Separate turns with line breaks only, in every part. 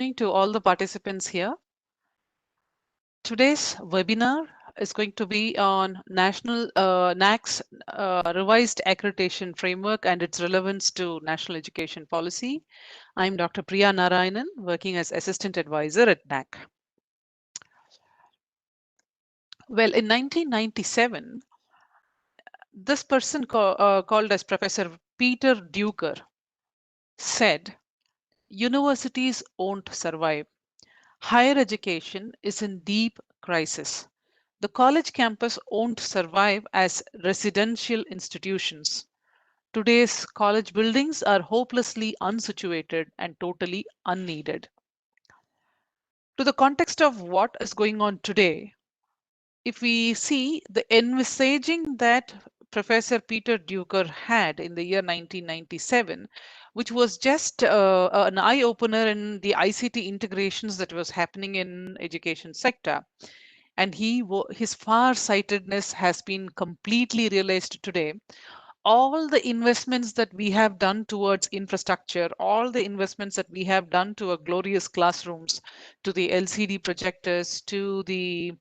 evening to all the participants here. Today's webinar is going to be on National NAAC's revised accreditation framework and its relevance to national education policy. I'm Dr. Priya Narayanan, working as Assistant Advisor at NAAC. Well, in 1997, this person called as Professor Peter Drucker said, universities won't survive. Higher education is in deep crisis. The college campus won't survive as residential institutions. Today's college buildings are hopelessly unsituated and totally unneeded. To the context of what is going on today, if we see the envisaging that Professor Peter Drucker had in the year 1997, which was just an eye opener in the ICT integrations that was happening in education sector, and his far-sightedness has been completely realized today. All the investments that we have done towards infrastructure, all the investments that we have done to our glorious classrooms, to the LCD projectors, to the,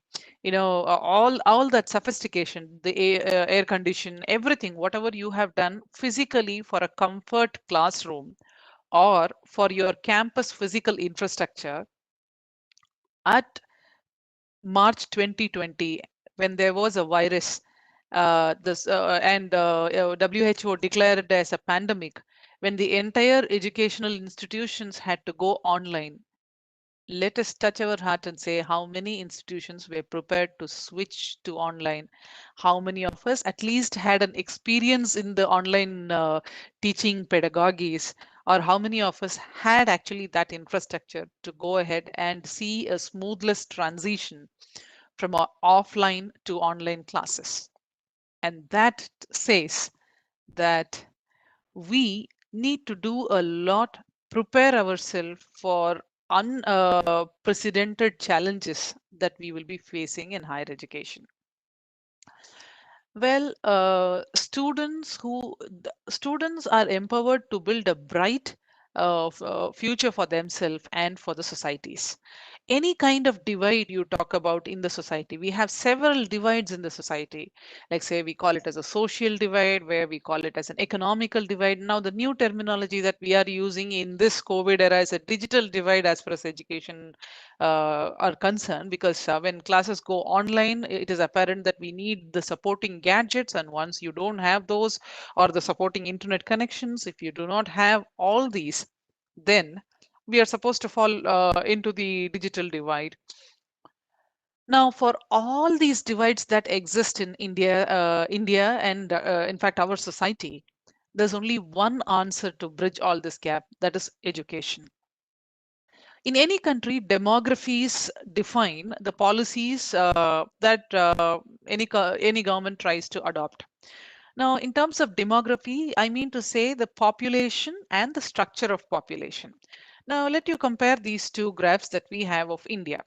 all that sophistication, the air condition, everything, whatever you have done physically for a comfort classroom or for your campus physical infrastructure at March 2020, when there was a virus, WHO declared it as a pandemic, when the entire educational institutions had to go online. Let us touch our heart and say how many institutions were prepared to switch to online. How many of us at least had an experience in the online teaching pedagogies, or how many of us had actually that infrastructure to go ahead and see a smoothless transition from offline to online classes. And that says that we need to do a lot, prepare ourselves for unprecedented challenges that we will be facing in higher education. Well, students are empowered to build a bright future for themselves and for the societies. Any kind of divide you talk about in the society, we have several divides in the society. Like say we call it as a social divide, where we call it as an economical divide. Now the new terminology that we are using in this COVID era is a digital divide as far as education are concerned, because when classes go online, it is apparent that we need the supporting gadgets, and once you don't have those, or the supporting internet connections, if you do not have all these, then we are supposed to fall into the digital divide. Now, for all these divides that exist in India, and in fact our society, there's only one answer to bridge all this gap, that is education. In any country, demographies define the policies that any government tries to adopt. Now, in terms of demography, I mean to say the population and the structure of population. Now, let you compare these two graphs that we have of India.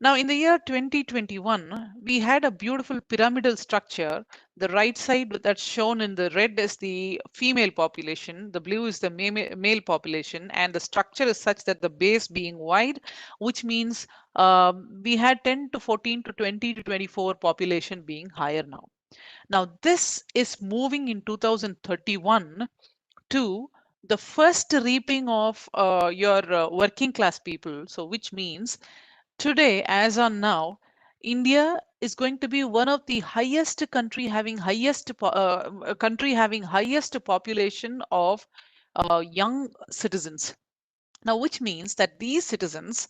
Now, in the year 2021, we had a beautiful pyramidal structure. The right side that's shown in the red is the female population, the blue is the male population, and the structure is such that the base being wide, which means we had 10 to 14 to 20 to 24 population being higher now. Now, this is moving in 2031 to the first reaping of your working class people. So, which means today, as on now, India is going to be one of the highest country having highest population of young citizens. Now, which means that these citizens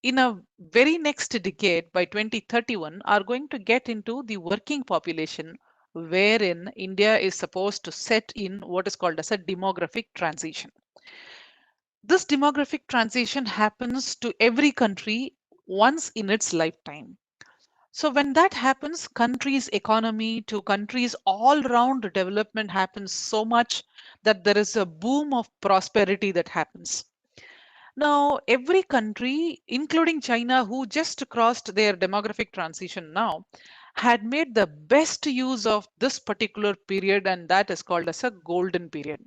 in a very next decade, by 2031, are going to get into the working population, wherein India is supposed to set in what is called as a demographic transition. This demographic transition happens to every country once in its lifetime. So when that happens, countries' economy to countries' all-round development happens so much that there is a boom of prosperity that happens. Now, every country, including China, who just crossed their demographic transition now, had made the best use of this particular period, and that is called as a golden period.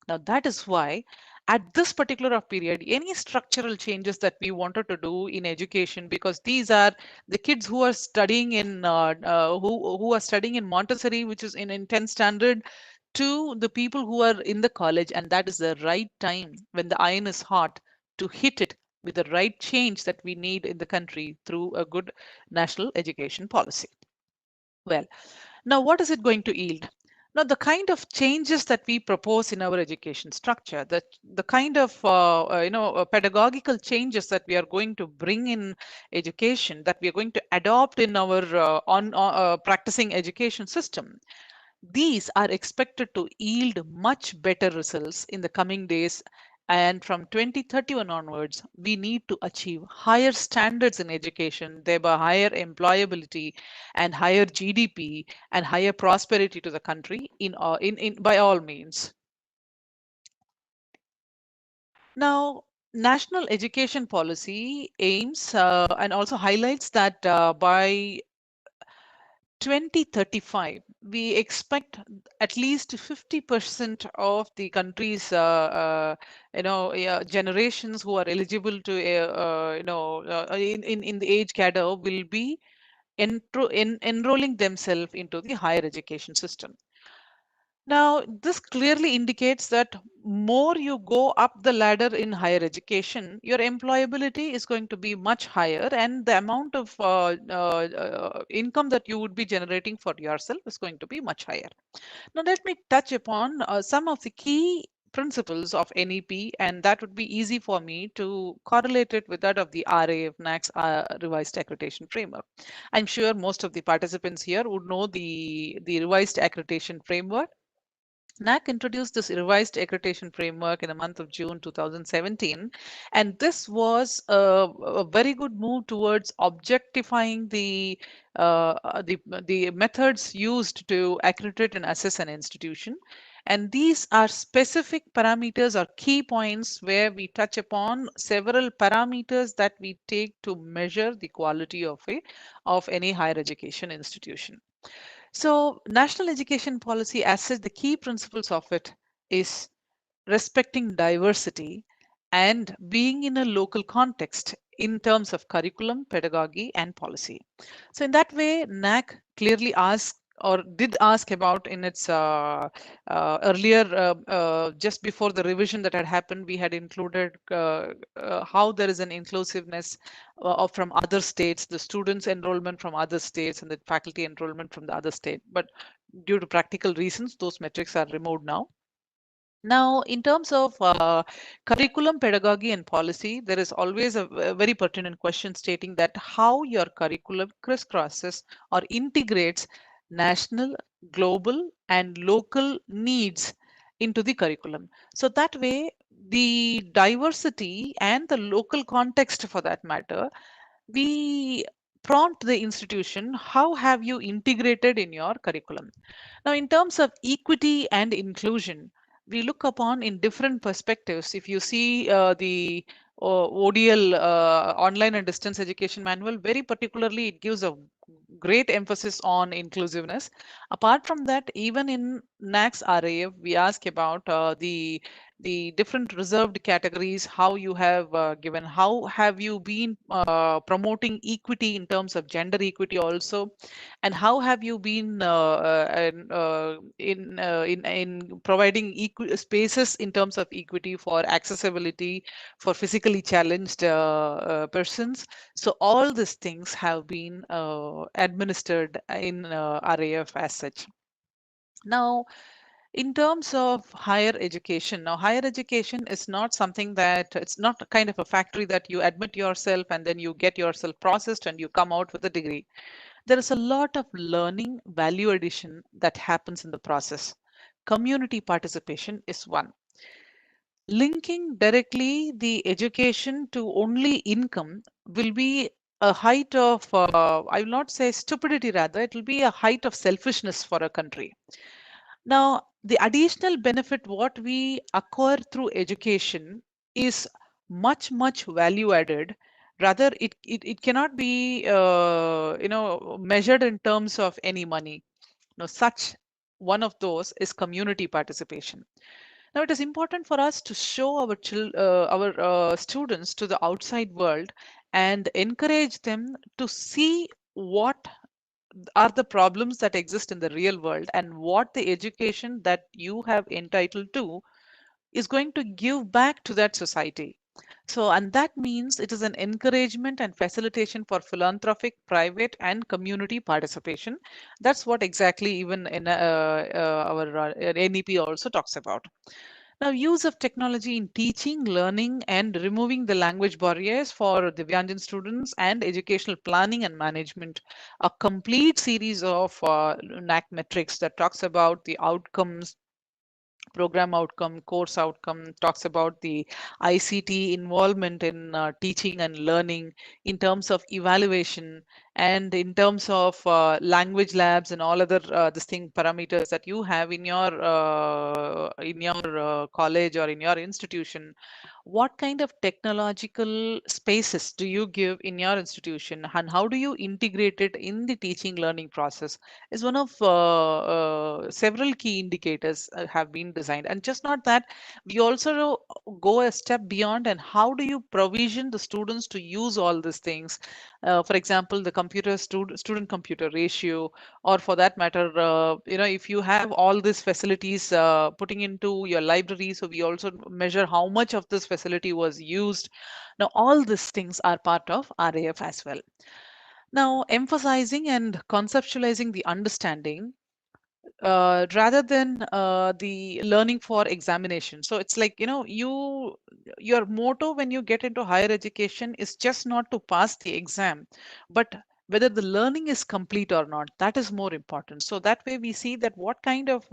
Now, that is why, at this particular period, any structural changes that we wanted to do in education, because these are the kids who are studying in who are studying in Montessori, which is in 10th standard, to the people who are in the college, and that is the right time when the iron is hot to hit it with the right change that we need in the country through a good national education policy. Well, now what is it going to yield? Now, the kind of changes that we propose in our education structure, the kind of pedagogical changes that we are going to bring in education, that we are going to adopt in our practicing education system, these are expected to yield much better results in the coming days. And from 2031 onwards, we need to achieve higher standards in education, thereby higher employability and higher GDP and higher prosperity to the country in by all means. Now, national education policy aims and also highlights that by 2035, we expect at least 50% of the country's generations who are eligible to in the age cadre will be enrolling themselves into the higher education system. Now, this clearly indicates that more you go up the ladder in higher education, your employability is going to be much higher, and the amount of income that you would be generating for yourself is going to be much higher. Now, let me touch upon some of the key principles of NEP, and that would be easy for me to correlate it with that of the RAF NAAC's revised accreditation framework. I'm sure most of the participants here would know the revised accreditation framework. NAAC introduced this revised accreditation framework in the month of June 2017, and this was a very good move towards objectifying the methods used to accredit and assess an institution. And these are specific parameters or key points where we touch upon several parameters that we take to measure the quality of any higher education institution. So, national education policy, as such, the key principles of it is respecting diversity and being in a local context in terms of curriculum, pedagogy, and policy. So, in that way, NAC clearly asked or did ask about in its earlier, just before the revision that had happened, we had included how there is an inclusiveness from other states, the students enrollment from other states, and the faculty enrollment from the other state. But due to practical reasons, those metrics are removed now. Now, in terms of curriculum, pedagogy, and policy, there is always a very pertinent question stating that how your curriculum crisscrosses or integrates national, global, and local needs into the curriculum. So that way, the diversity and the local context for that matter, we prompt the institution, how have you integrated in your curriculum? Now, in terms of equity and inclusion, we look upon in different perspectives. If you see the ODL online and distance education manual, very particularly, it gives a great emphasis on inclusiveness. Apart from that, even in NAAC's RAF, we ask about the different reserved categories, how you have given, how have you been promoting equity in terms of gender equity also, and how have you been in providing spaces in terms of equity for accessibility for physically challenged persons. So all these things have been administered in RAF as such. Now, in terms of higher education, now higher education is not something that it's not a kind of a factory that you admit yourself and then you get yourself processed and you come out with a degree. There is a lot of learning value addition that happens in the process. Community participation is one. Linking directly the education to only income will be a height of, I will not say stupidity, rather, it will be a height of selfishness for a country. Now, the additional benefit what we acquire through education is much, much value added. Rather, it cannot be, measured in terms of any money. Now, such one of those is community participation. Now, it is important for us to show our students to the outside world and encourage them to see what are the problems that exist in the real world and what the education that you have entitled to is going to give back to that society. So, and that means it is an encouragement and facilitation for philanthropic, private, and community participation. That's what exactly even in our NEP also talks about. Now, use of technology in teaching, learning, and removing the language barriers for Divyanjan students and educational planning and management. A complete series of NAAC metrics that talks about the outcomes, program outcome, course outcome, talks about the ICT involvement in teaching and learning in terms of evaluation and in terms of language labs and all other this thing parameters that you have in your college or in your institution. What kind of technological spaces do you give in your institution and how do you integrate it in the teaching learning process is one of several key indicators have been designed. And just not that, we also go a step beyond and how do you provision the students to use all these things. For example, the student computer ratio, or for that matter, if you have all these facilities putting into your library, so we also measure how much of this facility was used. Now, all these things are part of RAF as well. Now, emphasizing and conceptualizing the understanding rather than the learning for examination. So it's like, your motto when you get into higher education is just not to pass the exam, but whether the learning is complete or not, that is more important. So that way we see that what kind of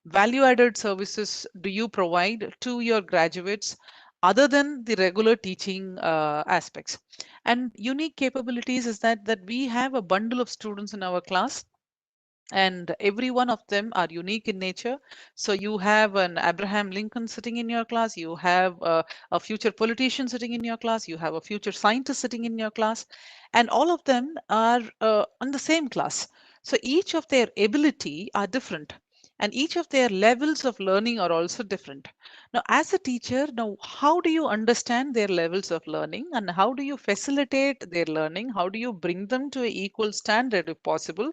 value added services do you provide to your graduates other than the regular teaching aspects. And unique capabilities is that we have a bundle of students in our class and every one of them are unique in nature. So you have an Abraham Lincoln sitting in your class, you have a future politician sitting in your class, you have a future scientist sitting in your class, and all of them are on the same class. So each of their ability are different, and each of their levels of learning are also different. Now, as a teacher, now how do you understand their levels of learning and how do you facilitate their learning? How do you bring them to an equal standard if possible?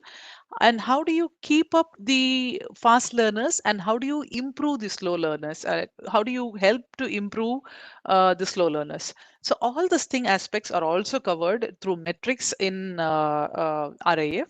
And how do you keep up the fast learners and how do you improve the slow learners? How do you help to improve the slow learners? So all these thing aspects are also covered through metrics in RAF.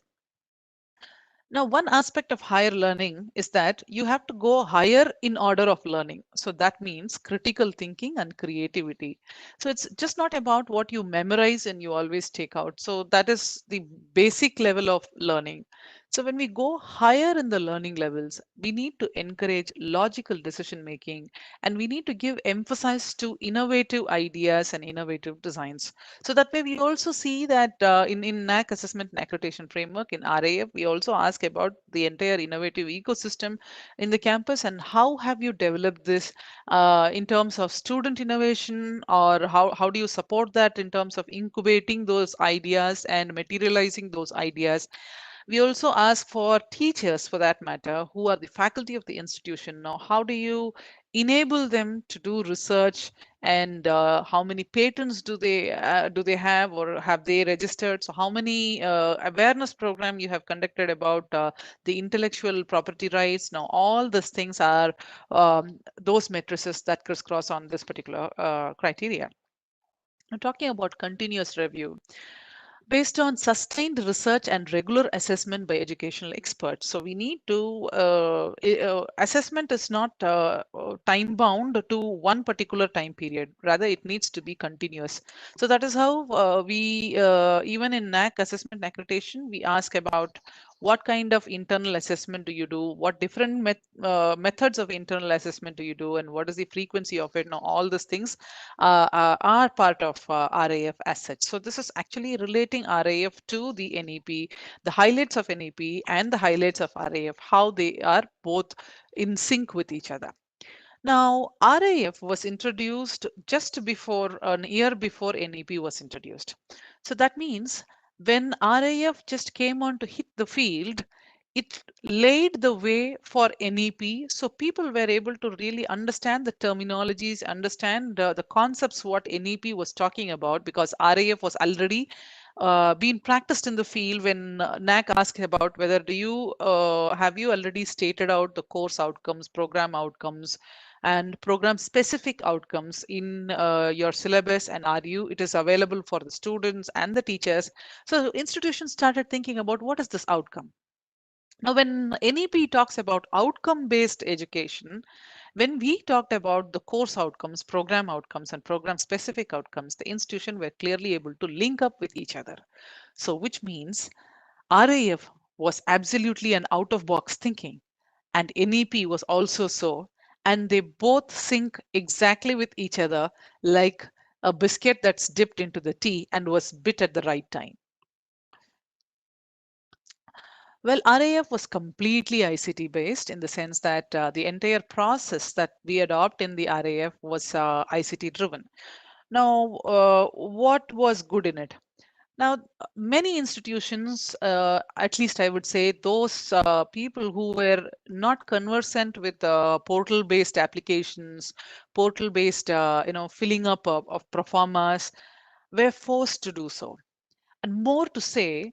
Now, one aspect of higher learning is that you have to go higher in order of learning. So that means critical thinking and creativity. So it's just not about what you memorize and you always take out. So that is the basic level of learning. So when we go higher in the learning levels, we need to encourage logical decision making and we need to give emphasis to innovative ideas and innovative designs. So that way we also see that in NAAC assessment and accreditation framework in RAF, we also ask about the entire innovative ecosystem in the campus and how have you developed this in terms of student innovation, or how do you support that in terms of incubating those ideas and materializing those ideas. We also ask for teachers, for that matter, who are the faculty of the institution. Now, how do you enable them to do research, and how many patents do they have or have they registered? So, how many awareness program you have conducted about the intellectual property rights? Now, all these things are those matrices that crisscross on this particular criteria. Now, talking about continuous review based on sustained research and regular assessment by educational experts. So we need to assessment is not time bound to one particular time period. Rather, it needs to be continuous. So that is how we even in NAAC assessment and accreditation we ask about what kind of internal assessment do you do, what different methods of internal assessment do you do, and what is the frequency of it. Now all these things are part of RAF as such. So this is actually relating RAF to the NEP, the highlights of NEP and the highlights of RAF, how they are both in sync with each other. Now, RAF was introduced just before an year before NEP was introduced. So that means when RAF just came on to hit the field, it laid the way for NEP. So people were able to really understand the terminologies, understand the concepts, what NEP was talking about, because RAF was already been practiced in the field when NAAC asked about whether do you have you already stated out the course outcomes, program outcomes, and program specific outcomes in your syllabus, and are you it is available for the students and the teachers. So institutions started thinking about what is this outcome. Now, when NEP talks about outcome based education, when we talked about the course outcomes, program outcomes, and program specific outcomes, the institution were clearly able to link up with each other. So, which means RAF was absolutely an out of box thinking, and NEP was also so. And they both sync exactly with each other, like a biscuit that's dipped into the tea and was bit at the right time. Well, RAF was completely ICT based in the sense that the entire process that we adopt in the RAF was ICT driven. Now, what was good in it? Now, many institutions, at least I would say, those people who were not conversant with portal-based applications, portal-based, filling up of proformas, were forced to do so. And more to say,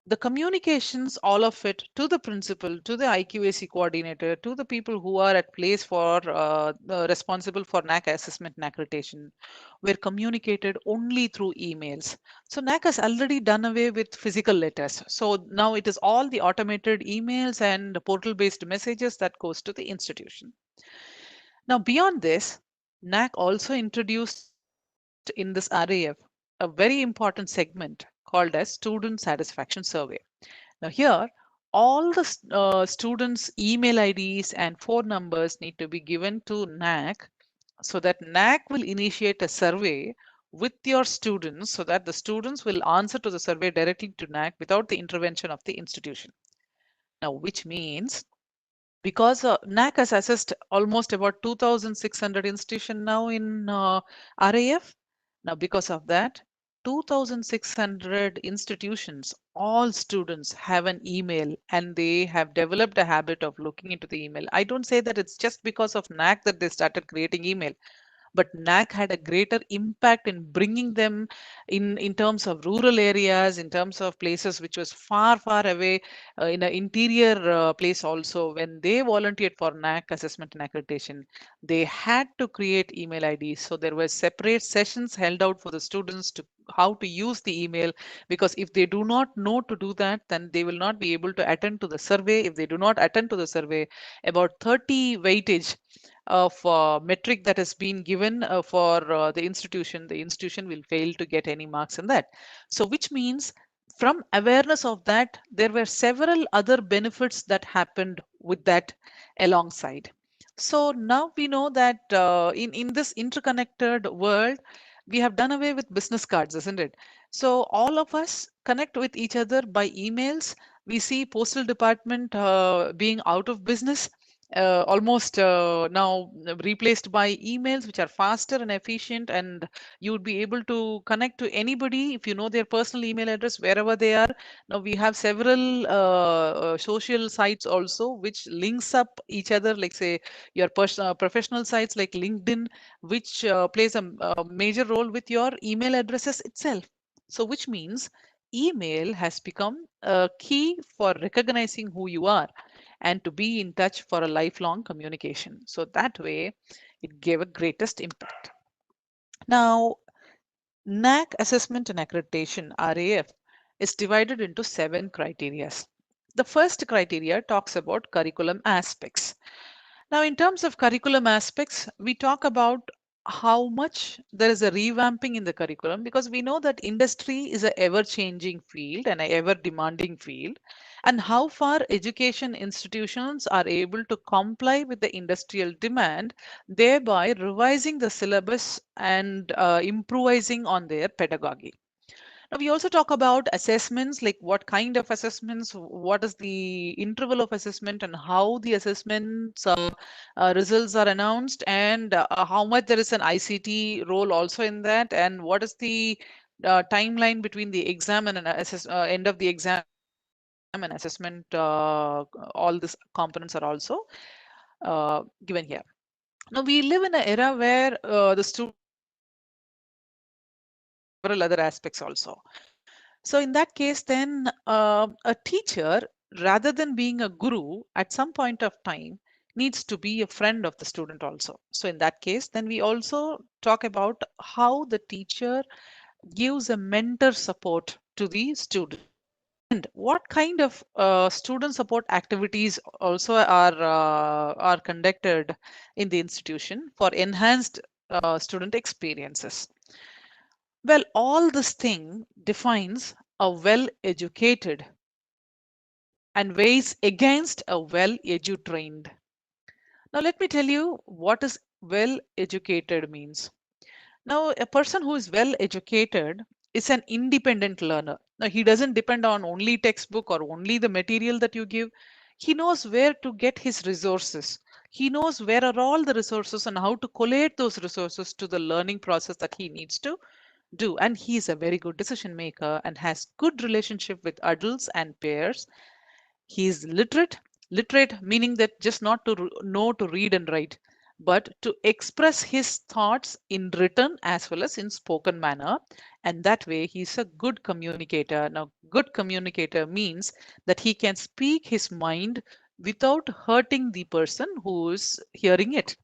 the communications, all of it, to the principal, to the IQAC coordinator, to the people who are at place for responsible for NAC assessment and accreditation, were communicated only through emails. So NAC has already done away with physical letters. So now it is all the automated emails and portal-based messages that goes to the institution. Now beyond this, NAC also introduced in this RAF a very important segment called as Student Satisfaction Survey. Now, here, all the students' email IDs and phone numbers need to be given to NAC so that NAC will initiate a survey with your students so that the students will answer to the survey directly to NAC without the intervention of the institution. Now, which means because NAC has assessed almost about 2,600 institutions now in RAF. Now, because of that, 2,600 institutions, all students have an email and they have developed a habit of looking into the email. I don't say that it's just because of NAC that they started creating email, but NAC had a greater impact in bringing them in terms of rural areas, in terms of places which was far, far away, in an interior place also. When they volunteered for NAC assessment and accreditation, they had to create email IDs. So there were separate sessions held out for the students to how to use the email, because if they do not know to do that, then they will not be able to attend to the survey. If they do not attend to the survey, about 30 weightage of metric that has been given for the institution will fail to get any marks in that. So, which means from awareness of that, there were several other benefits that happened with that alongside. So now we know that in this interconnected world, we have done away with business cards, isn't it? So all of us connect with each other by emails. We see postal department being out of business, almost now replaced by emails which are faster and efficient, and you would be able to connect to anybody if you know their personal email address wherever they are. Now we have several social sites also which links up each other, like say your professional sites like LinkedIn, which plays a major role with your email addresses itself. So which means email has become a key for recognizing who you are and to be in touch for a lifelong communication. So that way, it gave a greatest impact. Now, NAC assessment and accreditation, RAF, is divided into 7 criteria. The first criteria talks about curriculum aspects. Now, in terms of curriculum aspects, we talk about how much there is a revamping in the curriculum, because we know that industry is a ever changing field and a ever demanding field, and how far education institutions are able to comply with the industrial demand, thereby revising the syllabus and improvising on their pedagogy. Now, we also talk about assessments, like what kind of assessments, what is the interval of assessment, and how the assessments results are announced, and how much there is an ICT role also in that, and what is the timeline between the exam and an end of the exam and an assessment. and assessment, all these components are also given here. Now we live in an era where the students are interacting with several other aspects also. So in that case, then a teacher, rather than being a guru, at some point of time needs to be a friend of the student also. So in that case, then we also talk about how the teacher gives a mentor support to the student. And what kind of student support activities also are conducted in the institution for enhanced student experiences? Well, all this thing defines a well-educated and weighs against a well-edu-trained. Now, let me tell you what is well-educated means. Now, a person who is well educated is an independent learner. Now, he doesn't depend on only textbook or only the material that you give. He knows where to get his resources. He knows where are all the resources and how to collate those resources to the learning process that he needs to do. And he is a very good decision maker and has good relationship with adults and peers. He is literate meaning that just not to know to read and write, but to express his thoughts in written as well as in spoken manner. And that way, he's a good communicator. Now, good communicator means that he can speak his mind without hurting the person who is hearing it,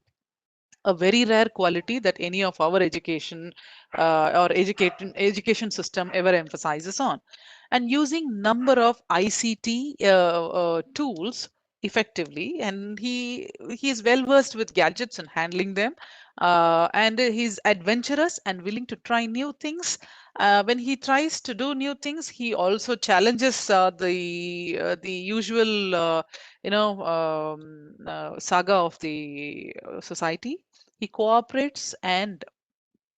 a very rare quality that any of our education education system ever emphasizes on. And using number of ICT tools effectively, and he is well versed with gadgets and handling them, and he's adventurous and willing to try new things. When he tries to do new things, he also challenges the usual saga of the society. He cooperates and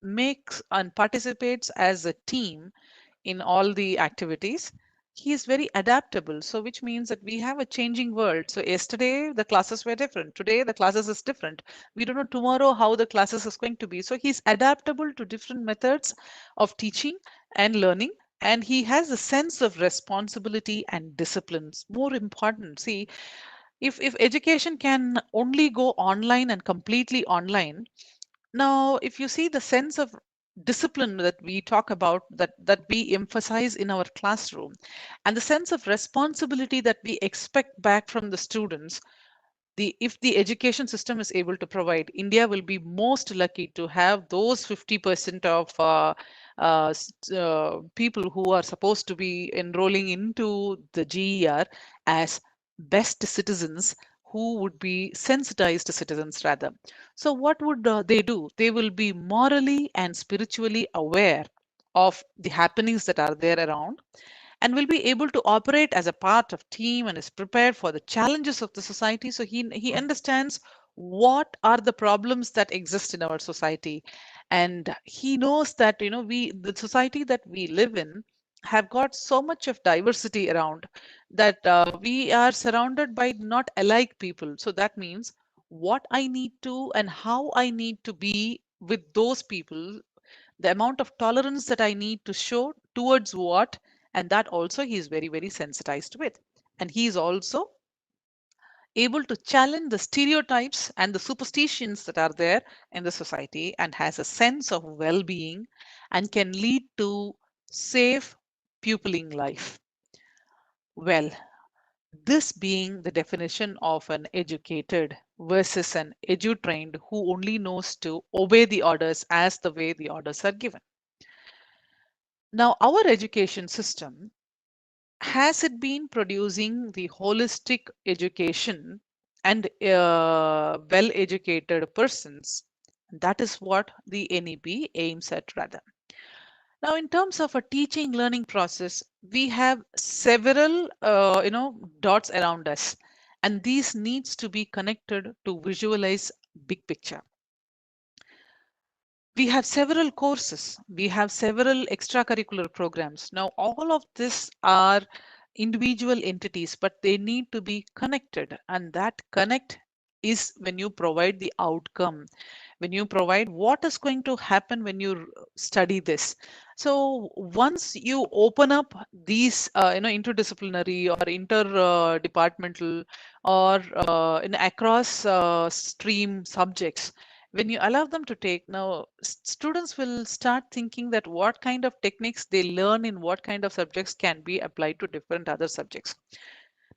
makes and participates as a team in all the activities. He is very adaptable, so which means that we have a changing world. So yesterday the classes were different, today the classes is different, we don't know tomorrow how the classes is going to be. So he's adaptable to different methods of teaching and learning, and he has a sense of responsibility and disciplines. More important, see, if education can only go online and completely online, now, if you see the sense of discipline that we talk about, that we emphasize in our classroom, and the sense of responsibility that we expect back from the students, the if the education system is able to provide, India will be most lucky to have those 50% of people who are supposed to be enrolling into the GER as best citizens, who would be sensitized citizens rather. So what would they do? They will be morally and spiritually aware of the happenings that are there around, and will be able to operate as a part of team and is prepared for the challenges of the society. So he understands what are the problems that exist in our society, and he knows that we the society that we live in have got so much of diversity around, that we are surrounded by not alike people. So that means what I need to and how I need to be with those people, the amount of tolerance that I need to show towards what, and that also he is very, very sensitized with. And he is also able to challenge the stereotypes and the superstitions that are there in the society, and has a sense of well being and can lead to safe pupilling life. Well, this being the definition of an educated versus an edu-trained who only knows to obey the orders as the way the orders are given. Now, our education system, has it been producing the holistic education and well educated persons? That is what the NEP aims at rather. Now, in terms of a teaching learning process, we have several dots around us, and these needs to be connected to visualize big picture. We have several courses, we have several extracurricular programs. Now, all of this are individual entities, but they need to be connected. And that connect is when you provide the outcome, when you provide what is going to happen when you study this. So once you open up these, interdisciplinary or interdepartmental or across stream subjects, when you allow them to take, now students will start thinking that what kind of techniques they learn in what kind of subjects can be applied to different other subjects.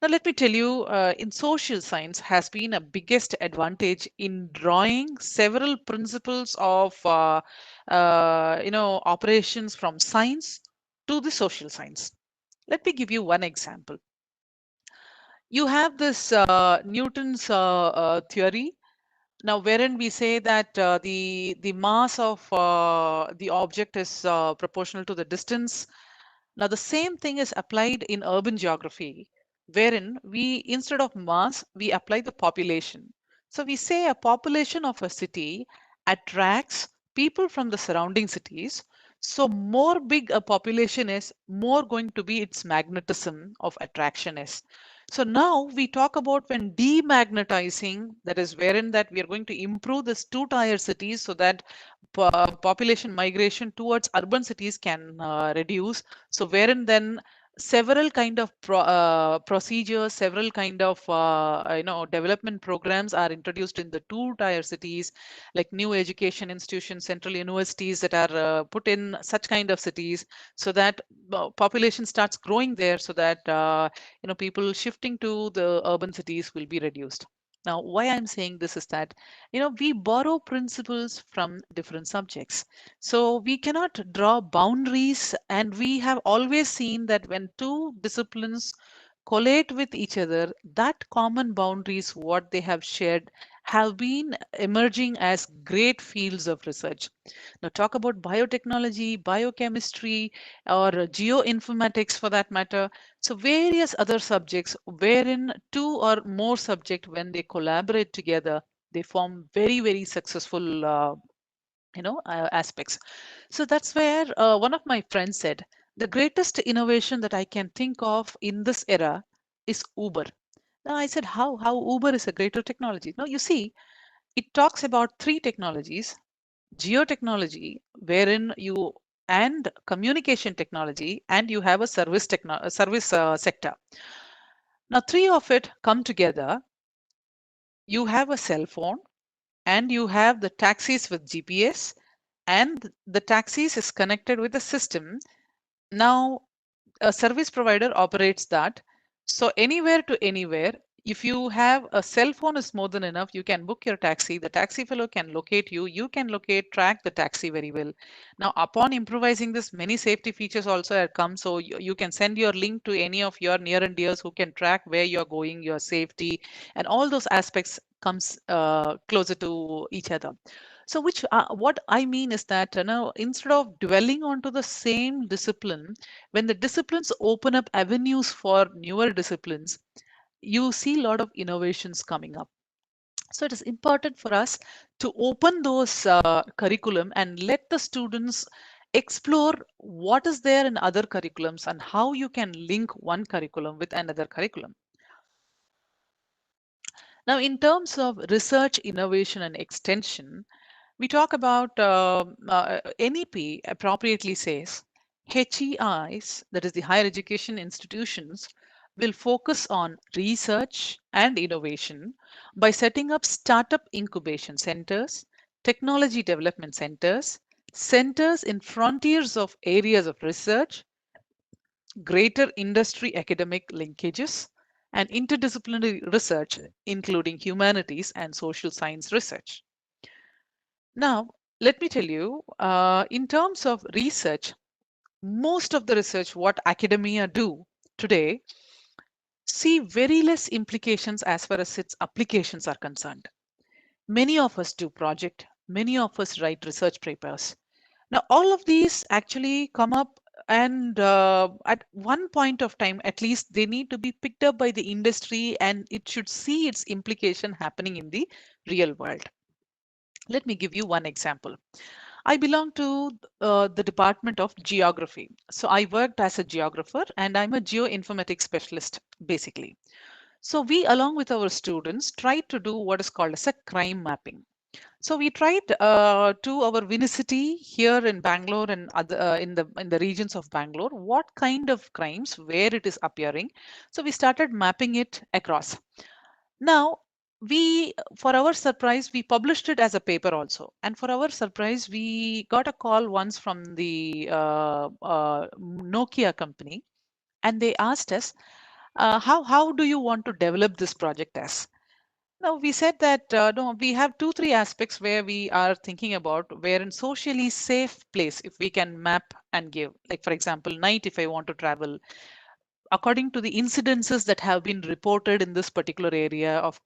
Now, let me tell you, in social science has been a biggest advantage in drawing several principles of, operations from science to the social science. Let me give you one example. You have this Newton's theory now, wherein we say that the mass of the object is proportional to the distance. Now, the same thing is applied in urban geography, wherein we, instead of mass, we apply the population. So we say a population of a city attracts people from the surrounding cities. So more big a population is, more going to be its magnetism of attraction is. So now we talk about when demagnetizing, that is wherein that we are going to improve this two-tier cities so that population migration towards urban cities can reduce. So wherein then several kind of procedures, several kind of development programs are introduced in the two-tier cities, like new education institutions, central universities that are put in such kind of cities, so that population starts growing there, so that people shifting to the urban cities will be reduced. Now, why I'm saying this is that, we borrow principles from different subjects. So we cannot draw boundaries, and we have always seen that when two disciplines collate with each other, that common boundaries, what they have shared, have been emerging as great fields of research. Now, talk about biotechnology, biochemistry, or geoinformatics for that matter. So, various other subjects wherein two or more subjects, when they collaborate together, they form very, very successful aspects. So that's where one of my friends said, the greatest innovation that I can think of in this era is Uber. Now I said, how Uber is a greater technology? No, you see, it talks about three technologies: geotechnology, wherein you, and communication technology, and you have a service sector. Now three of it come together. You have a cell phone, and you have the taxis with GPS, and the taxis is connected with the system. Now a service provider operates that. So anywhere to anywhere, if you have a cell phone is more than enough, you can book your taxi. The taxi fellow can locate you. You can locate, track the taxi very well. Now, upon improvising this, many safety features also have come. So you can send your link to any of your near and dears who can track where you're going, your safety, and all those aspects comes closer to each other. So, which what I mean is that, instead of dwelling onto the same discipline, when the disciplines open up avenues for newer disciplines, you see a lot of innovations coming up. So it is important for us to open those curriculum and let the students explore what is there in other curriculums and how you can link one curriculum with another curriculum. Now, in terms of research, innovation, and extension, we talk about NEP appropriately says HEIs, that is the higher education institutions, will focus on research and innovation by setting up startup incubation centers, technology development centers, centers in frontiers of areas of research, greater industry academic linkages, and interdisciplinary research, including humanities and social science research. Now, let me tell you, in terms of research, most of the research what academia do today see very less implications as far as its applications are concerned. Many of us do project, many of us write research papers. Now, all of these actually come up, and at one point of time, at least, they need to be picked up by the industry, and it should see its implication happening in the real world. Let me give you one example. I belong to the Department of Geography. So I worked as a geographer, and I'm a geoinformatics specialist, basically. So we, along with our students, tried to do what is called as a crime mapping. So we tried to our Vinicity here in Bangalore and other in the regions of Bangalore, what kind of crimes where it is appearing. So we started mapping it across. Now we, for our surprise, we published it as a paper also, and for our surprise, we got a call once from the Nokia company, and they asked us, how do you want to develop this project as? Now we said that no, we have two, three aspects where we are thinking about where in socially safe place, if we can map and give, like for example, night, if I want to travel, according to the incidences that have been reported in this particular area of,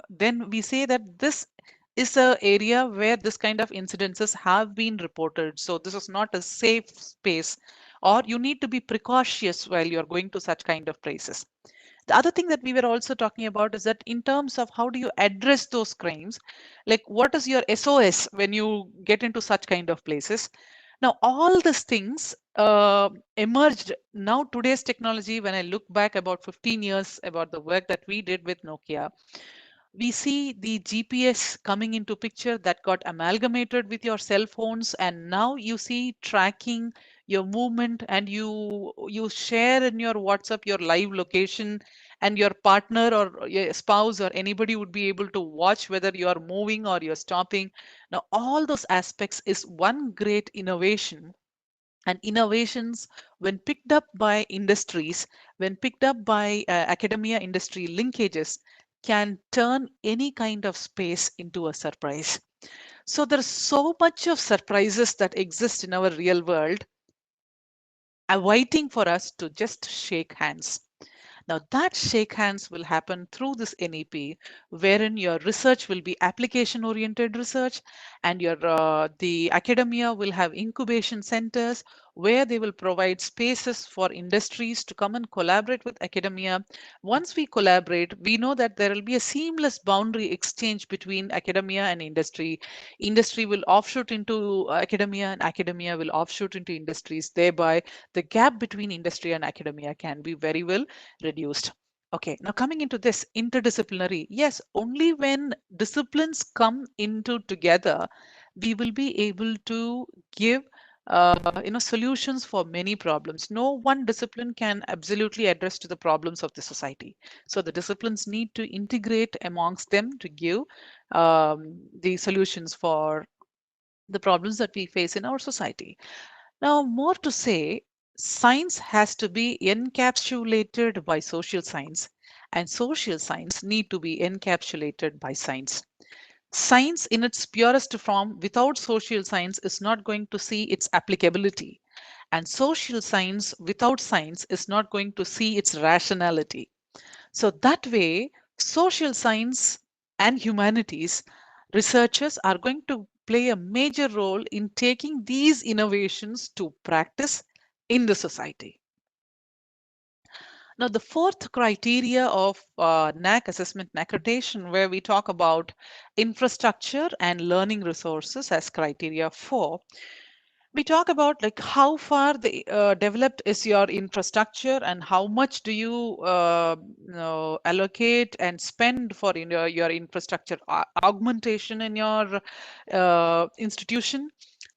then we say that this is a area where this kind of incidences have been reported. So this is not a safe space, or you need to be precautious while you're going to such kind of places. The other thing that we were also talking about is that in terms of how do you address those crimes, like what is your SOS when you get into such kind of places? Now, all these things emerged. Now, today's technology, when I look back about 15 years about the work that we did with Nokia, we see the GPS coming into picture that got amalgamated with your cell phones, and now you see tracking your movement, and you share in your WhatsApp your live location, and your partner or your spouse or anybody would be able to watch whether you are moving or you're stopping. Now all those aspects is one great innovation, and innovations, when picked up by industries, when picked up by academia industry linkages, can turn any kind of space into a surprise. So there's so much of surprises that exist in our real world, awaiting for us to just shake hands. Now that shake hands will happen through this NEP, wherein your research will be application oriented research, and your the academia will have incubation centers where they will provide spaces for industries to come and collaborate with academia. Once we collaborate, we know that there will be a seamless boundary exchange between academia and industry. Industry will offshoot into academia, and academia will offshoot into industries. Thereby, the gap between industry and academia can be very well reduced. Okay, now coming into this interdisciplinary, yes, only when disciplines come into together, we will be able to give solutions for many problems. No one discipline can absolutely address to the problems of the society. So the disciplines need to integrate amongst them to give the solutions for the problems that we face in our society. Now, more to say, science has to be encapsulated by social science, and social science need to be encapsulated by science. Science in its purest form without social science is not going to see its applicability, and social science without science is not going to see its rationality. So that way, social science and humanities researchers are going to play a major role in taking these innovations to practice in the society. Now, the fourth criteria of NAAC assessment and accreditation, where we talk about infrastructure and learning resources as criteria 4, we talk about like how far the developed is your infrastructure, and how much do you allocate and spend for your infrastructure augmentation in your institution,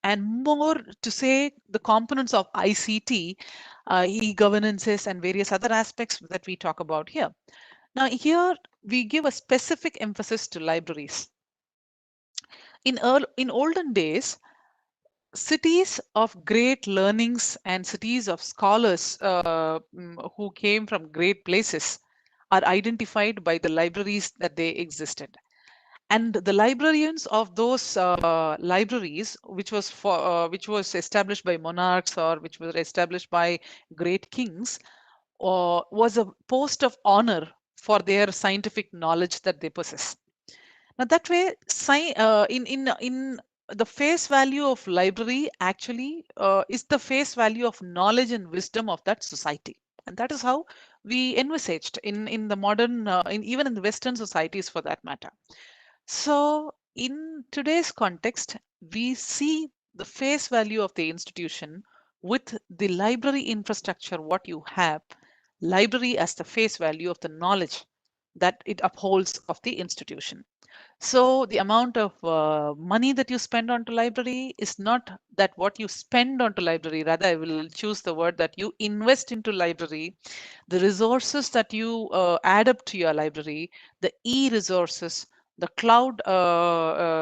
and more to say the components of ICT, e-governances and various other aspects that we talk about here. Now here we give a specific emphasis to libraries. In olden days, cities of great learnings and cities of scholars who came from great places are identified by the libraries that they existed. And the librarians of those libraries, which was established by monarchs or which was established by great kings, was a post of honor for their scientific knowledge that they possess. Now that way, in the face value of library actually is the face value of knowledge and wisdom of that society, and that is how we envisaged in the modern, even in the Western societies for that matter. So in today's context, we see the face value of the institution with the library infrastructure, what you have, library as the face value of the knowledge that it upholds of the institution. So the amount of money that you spend onto library is not that what you spend onto library. Rather, I will choose the word that you invest into library, the resources that you add up to your library, the e-resources, the cloud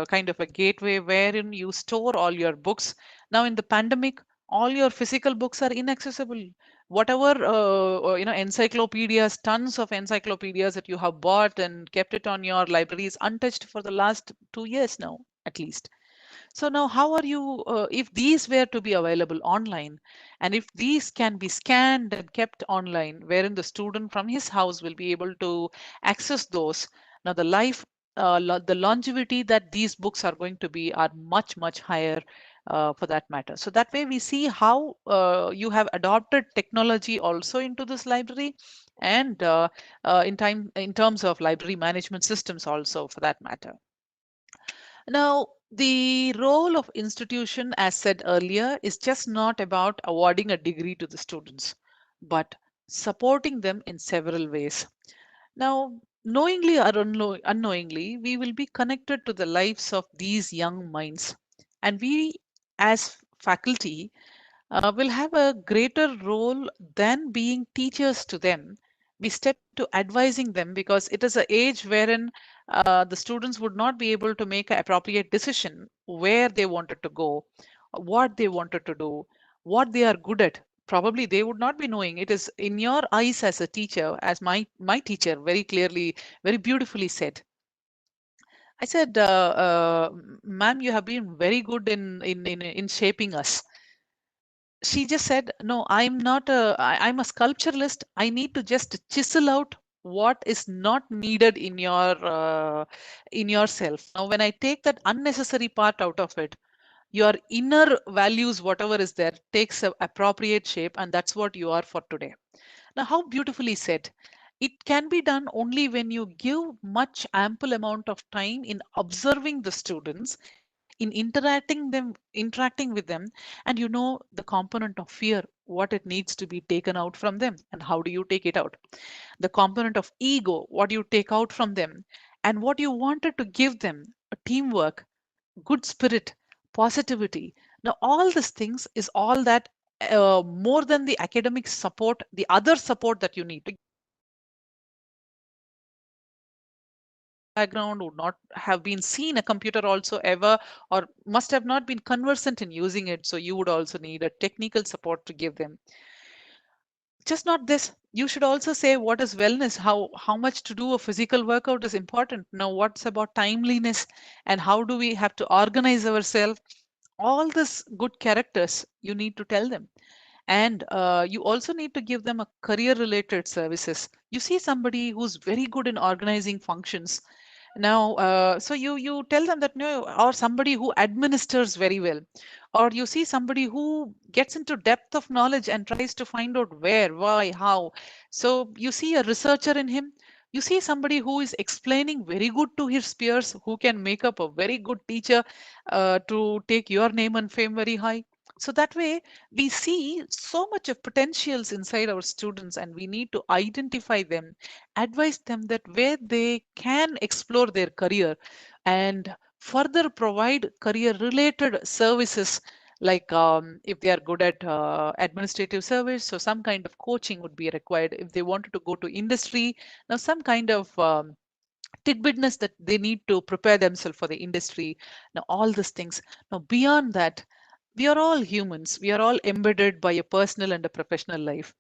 kind of a gateway wherein you store all your books. Now in the pandemic, all your physical books are inaccessible. Whatever encyclopedias, tons of encyclopedias that you have bought and kept it on your library is untouched for the last 2 years now, at least. So now, how are you, if these were to be available online, and if these can be scanned and kept online, wherein the student from his house will be able to access those, now the longevity that these books are going to be are much, much higher for that matter. So that way we see how you have adopted technology also into this library and in terms of library management systems also for that matter. Now, the role of institution, as said earlier, is just not about awarding a degree to the students, but supporting them in several ways. Now, knowingly or unknowingly, we will be connected to the lives of these young minds. And we, as faculty, will have a greater role than being teachers to them. We step into advising them because it is an age wherein the students would not be able to make an appropriate decision where they wanted to go, what they wanted to do, what they are good at. Probably they would not be knowing. It is in your eyes as a teacher, as my teacher very clearly, very beautifully said. I said, "Ma'am, you have been very good in shaping us." She just said, no, I'm a sculpturalist. I need to just chisel out what is not needed in yourself. Now when I take that unnecessary part out of it, your inner values, whatever is there, takes a appropriate shape, and that's what you are for today. Now how beautifully said. It can be done only when you give much ample amount of time in observing the students, in interacting with them, and you know the component of fear, what it needs to be taken out from them, and how do you take it out. The component of ego, what you take out from them, and what you wanted to give them, a teamwork, good spirit, positivity. Now, all these things is all that more than the academic support, the other support that you need to background would not have been seen a computer also ever, or must have not been conversant in using it. So you would also need a technical support to give them. Just not this, you should also say what is wellness, how much to do a physical workout is important. Now what's about timeliness, and how do we have to organize ourselves. All this good characters you need to tell them. And you also need to give them a career related services. You see somebody who's very good in organizing functions. Now so you tell them that no, or somebody who administers very well, or you see somebody who gets into depth of knowledge and tries to find out where, why, how. So you see a researcher in him. You see somebody who is explaining very good to his peers, who can make up a very good teacher to take your name and fame very high. So that way we see so much of potentials inside our students, and we need to identify them, advise them that where they can explore their career, and further provide career related services, like if they are good at administrative service, so some kind of coaching would be required. If they wanted to go to industry, now some kind of tidbitness that they need to prepare themselves for the industry. Now all these things. Now beyond that, we are all humans, we are all embedded by a personal and a professional life,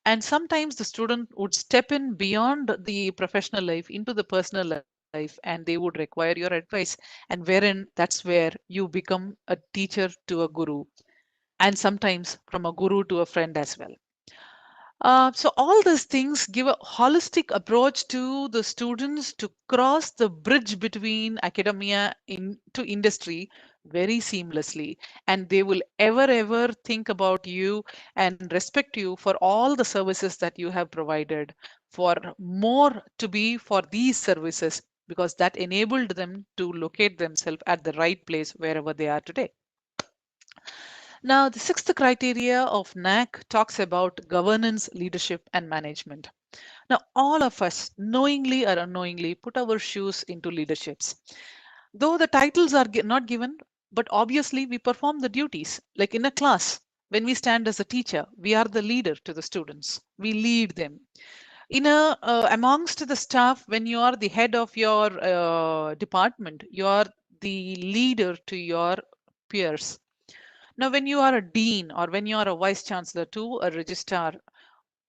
and sometimes the student would step in beyond the professional life into the personal life, and they would require your advice. And wherein that's where you become a teacher to a guru, and sometimes from a guru to a friend as well. So all these things give a holistic approach to the students to cross the bridge between academia into industry very seamlessly, and they will ever think about you and respect you for all the services that you have provided, for more to be for these services, because that enabled them to locate themselves at the right place wherever they are today. Now, the sixth criteria of NAAC talks about governance, leadership, and management. Now, all of us, knowingly or unknowingly, put our shoes into leaderships. Though the titles are not given, but obviously we perform the duties. Like in a class, when we stand as a teacher, we are the leader to the students. We lead them. In a amongst the staff, when you are the head of your department, you are the leader to your peers. Now, when you are a dean or when you are a vice chancellor to a registrar,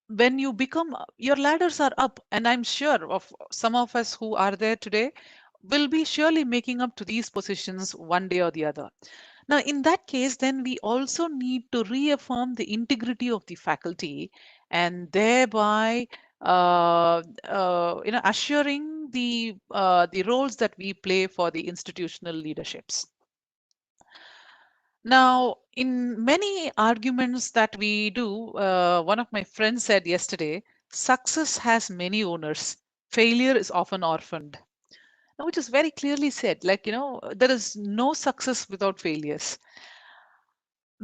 when you become, your ladders are up, and I'm sure of some of us who are there today will be surely making up to these positions one day or the other. Now, in that case, then we also need to reaffirm the integrity of the faculty, and thereby assuring the roles that we play for the institutional leaderships. Now, in many arguments that we do, one of my friends said yesterday, success has many owners, failure is often orphaned. Now, which is very clearly said, like, there is no success without failures.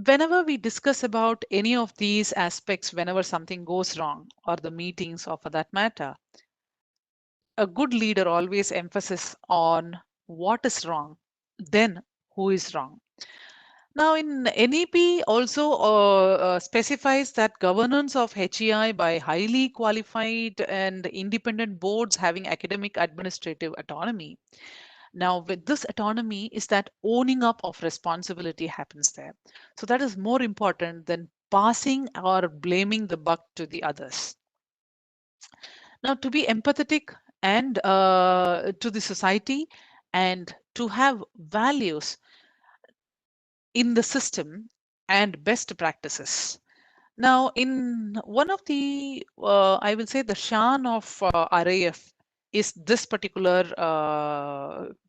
Whenever we discuss about any of these aspects, whenever something goes wrong, or the meetings, or for that matter, a good leader always emphasizes on what is wrong, then who is wrong. Now, in NEP also specifies that governance of HEI by highly qualified and independent boards having academic administrative autonomy. Now, with this autonomy is that owning up of responsibility happens there. So that is more important than passing or blaming the buck to the others. Now, to be empathetic and to the society and to have values in the system and best practices. Now, in one of the, I will say the shan of RAF is this particular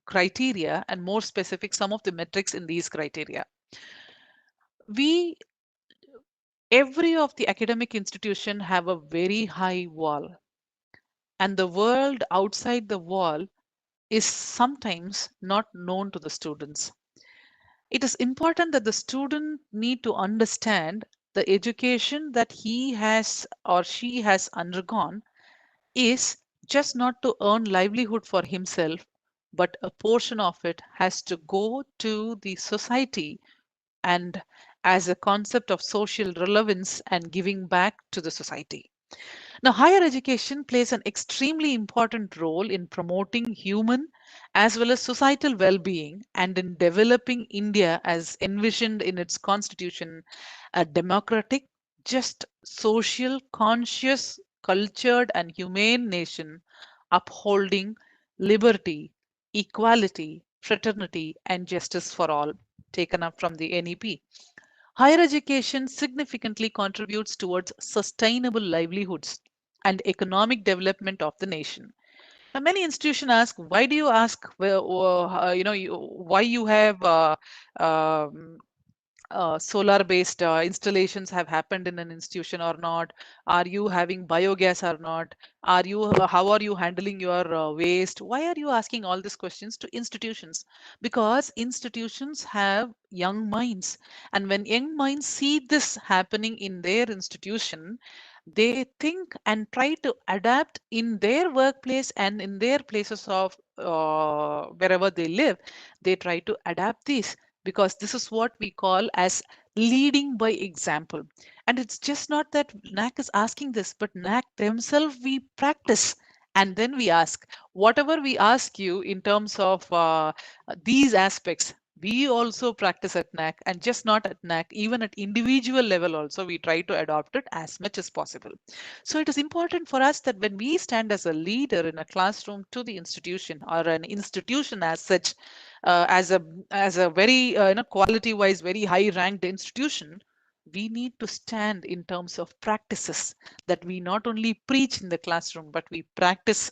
criteria, and more specific, some of the metrics in these criteria. We, every of the academic institution have a very high wall, and the world outside the wall is sometimes not known to the students. It is important that the student need to understand the education that he has or she has undergone is just not to earn livelihood for himself, but a portion of it has to go to the society and as a concept of social relevance and giving back to the society. Now, higher education plays an extremely important role in promoting human as well as societal well being and in developing India as envisioned in its constitution, a democratic, just, social, conscious, cultured, and humane nation upholding liberty, equality, fraternity, and justice for all, taken up from the NEP. Higher education significantly contributes towards sustainable livelihoods and economic development of the nation. Now, many institutions ask, why do you ask, well, why you have um, solar based installations have happened in an institution or not? Are you having biogas or not? Are you how are you handling your waste? Why are you asking all these questions to institutions? Because institutions have young minds, and when young minds see this happening in their institution, they think and try to adapt in their workplace and in their places of wherever they live. They try to adapt these, because this is what we call as leading by example. And it's just not that NAC is asking this, but NAC themselves we practice. And then we ask, whatever we ask you in terms of these aspects, we also practice at NAC, and just not at NAC, even at individual level also, we try to adopt it as much as possible. So it is important for us that when we stand as a leader in a classroom to the institution or an institution as such, as a very quality wise very high ranked institution, we need to stand in terms of practices, that we not only preach in the classroom but we practice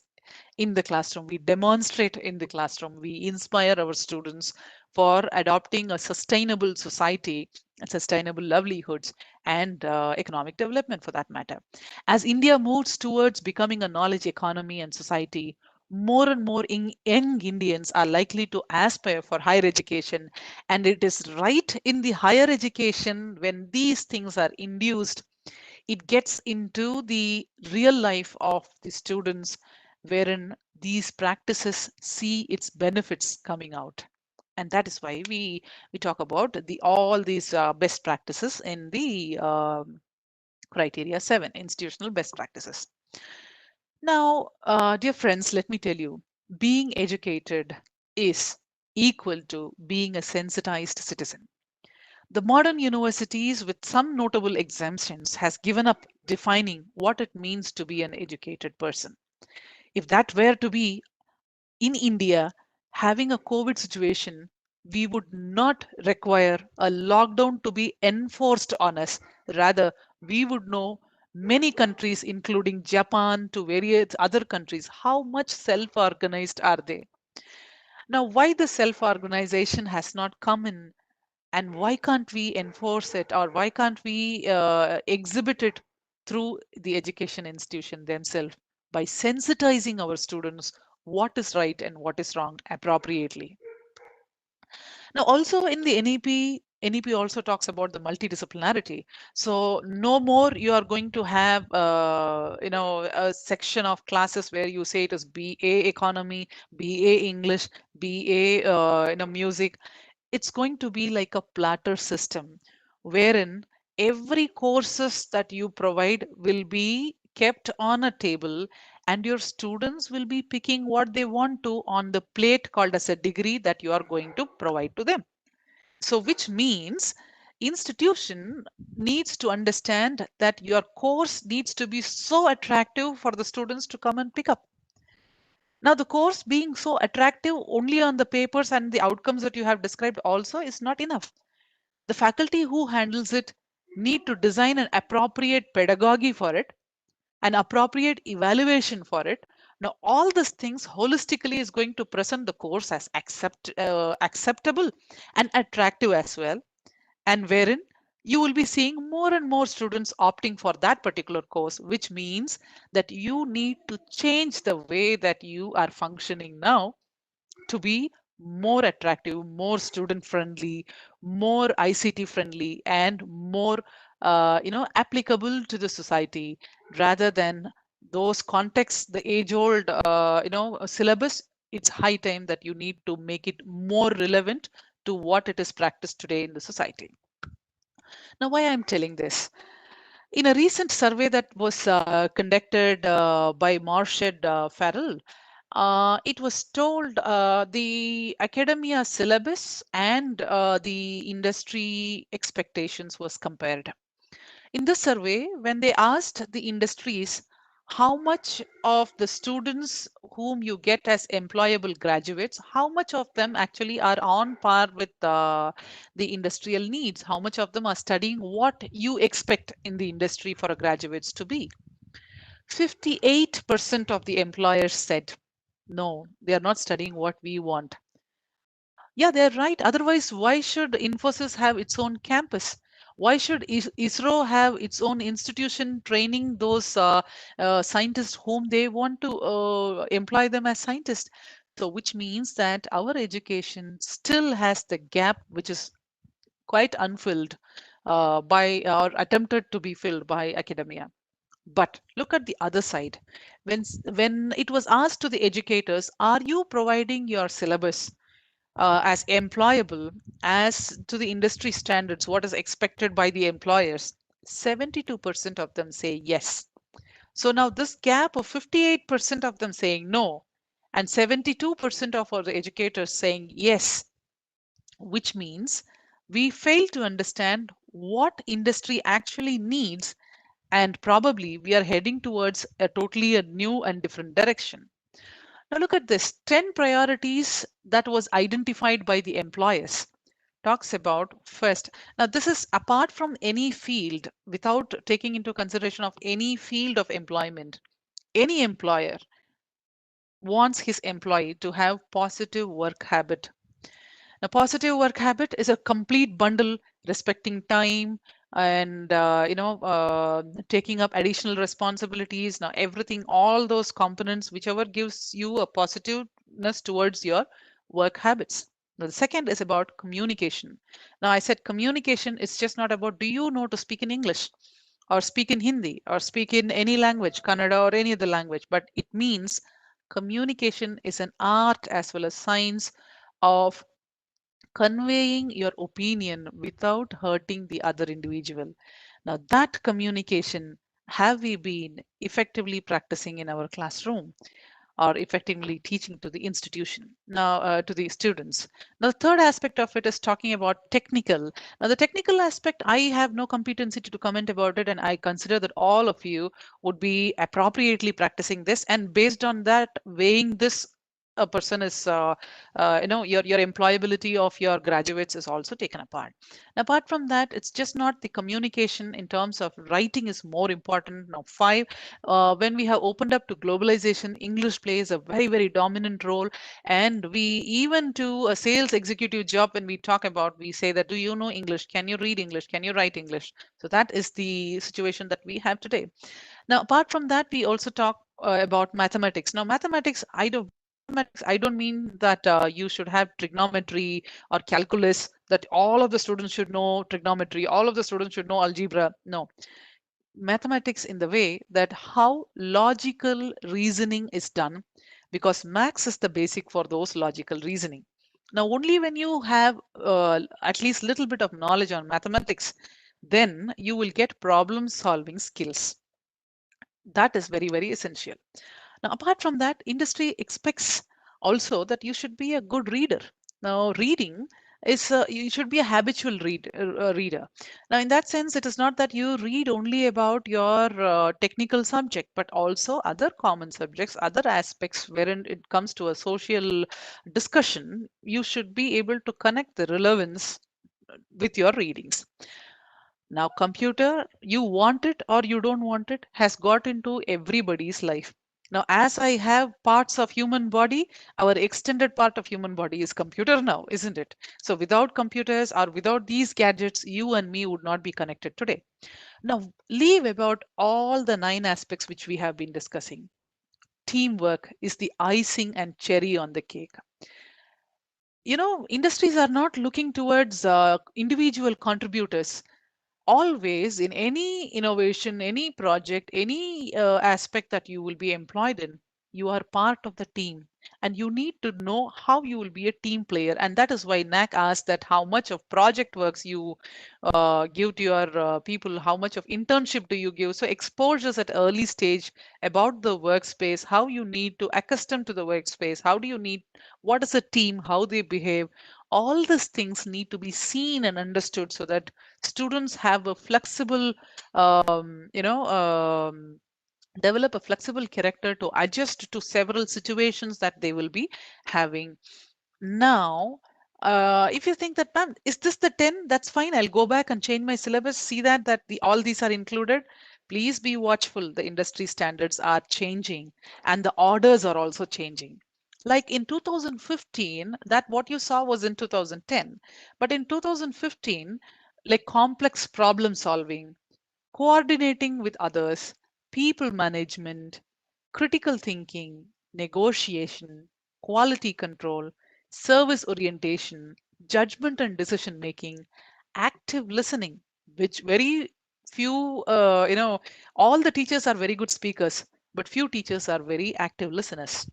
in the classroom, we demonstrate in the classroom, we inspire our students for adopting a sustainable society and sustainable livelihoods and economic development for that matter. As India moves towards becoming a knowledge economy and society, more and more young Indians are likely to aspire for higher education. And it is right in the higher education when these things are induced it gets into the real life of the students, wherein these practices see its benefits coming out. And that is why we talk about the all these best practices in the criteria 7, institutional best practices. Now, dear friends, let me tell you, being educated is equal to being a sensitized citizen. The modern universities, with some notable exemptions, has given up defining what it means to be an educated person. If that were to be in India, having a COVID situation, we would not require a lockdown to be enforced on us. Rather, we would know many countries, including Japan to various other countries, how much self organized are they. Now, why the self organization has not come in, and why can't we enforce it, or why can't we exhibit it through the education institution themselves by sensitizing our students what is right and what is wrong appropriately. Now, also in the NEP also talks about the multidisciplinarity. So no more you are going to have, a section of classes where you say it is BA economy, BA English, BA, music. It's going to be like a platter system wherein every courses that you provide will be kept on a table, and your students will be picking what they want to on the plate called as a degree that you are going to provide to them. So which means institution needs to understand that your course needs to be so attractive for the students to come and pick up. Now, the course being so attractive only on the papers and the outcomes that you have described also is not enough. The faculty who handles it need to design an appropriate pedagogy for it, an appropriate evaluation for it. Now, all these things holistically is going to present the course as acceptable and attractive as well, and wherein you will be seeing more and more students opting for that particular course, which means that you need to change the way that you are functioning now to be more attractive, more student friendly, more ICT friendly, and more applicable to the society, rather than those contexts, the age old syllabus. It's high time that you need to make it more relevant to what it is practiced today in the society. Now, why I'm telling this? In a recent survey that was conducted by Marshed Farrell, it was told the academia syllabus and the industry expectations was compared. In this survey, when they asked the industries how much of the students whom you get as employable graduates, how much of them actually are on par with the industrial needs, how much of them are studying what you expect in the industry for a graduates to be. 58% of the employers said, no, they are not studying what we want. Yeah, they're right. Otherwise, why should Infosys have its own campus? Why should ISRO have its own institution training those scientists whom they want to employ them as scientists? So, which means that our education still has the gap, which is quite unfilled by or attempted to be filled by academia. But look at the other side. When it was asked to the educators, are you providing your syllabus as employable as to the industry standards, what is expected by the employers? 72% of them say yes. So now this gap of 58% of them saying no and 72% of our educators saying yes, which means we fail to understand what industry actually needs, and probably we are heading towards a totally a new and different direction. Now look at this 10 priorities that was identified by the employers. Talks about first. Now this is apart from any field, without taking into consideration of any field of employment. Any employer wants his employee to have positive work habit. A positive work habit is a complete bundle respecting time and taking up additional responsibilities. Now everything, all those components, whichever gives you a positiveness towards your work habits. Now, the second is about communication. Now I said communication is just not about do you know to speak in English or speak in Hindi or speak in any language, Kannada or any other language, but it means communication is an art as well as science of conveying your opinion without hurting the other individual. Now, that communication have we been effectively practicing in our classroom or effectively teaching to the institution now to the students. Now the third aspect of it is talking about technical. Now the technical aspect, I have no competency to comment about it, and I consider that all of you would be appropriately practicing this, and based on that, weighing this, a person is your employability of your graduates is also taken apart. Apart from that, it's just not the communication in terms of writing is more important. Now five, when we have opened up to globalization, English plays a very, very dominant role. And we even to a sales executive job, when we talk about, we say that, do you know English? Can you read English? Can you write English? So that is the situation that we have today. Now, apart from that, we also talk about mathematics. Now, mathematics, I don't mean that you should have trigonometry or calculus, that all of the students should know trigonometry, all of the students should know algebra. No, mathematics in the way that how logical reasoning is done, because max is the basic for those logical reasoning. Now only when you have at least little bit of knowledge on mathematics, then you will get problem solving skills. That is very, very essential. Now, apart from that, industry expects also that you should be a good reader. Now, reading is you should be a habitual reader. Now, in that sense, it is not that you read only about your technical subject, but also other common subjects, other aspects wherein it comes to a social discussion. You should be able to connect the relevance with your readings. Now, computer, you want it or you don't want it, has got into everybody's life. Now, as I have parts of human body, our extended part of human body is computer now, isn't it? So without computers or without these gadgets, you and me would not be connected today. Now, leave about all the nine aspects which we have been discussing. Teamwork is the icing and cherry on the cake. Industries are not looking towards individual contributors. Always in any innovation, any project, any aspect that you will be employed in, you are part of the team, and you need to know how you will be a team player. And that is why NAAC asked that how much of project works you give to your people, how much of internship do you give. So exposures at early stage about the workspace, how you need to accustom to the workspace, how do you need, what is a team, how they behave, all these things need to be seen and understood so that students have a flexible develop a flexible character to adjust to several situations that they will be having. Now, if you think that, ma'am, is this the 10? That's fine. I'll go back and change my syllabus. See that the all these are included. Please be watchful. The industry standards are changing and the orders are also changing. Like in 2015, that what you saw was in 2010. But in 2015, like complex problem solving, coordinating with others, people management, critical thinking, negotiation, quality control, service orientation, judgment and decision making, active listening, which very few, all the teachers are very good speakers, but few teachers are very active listeners.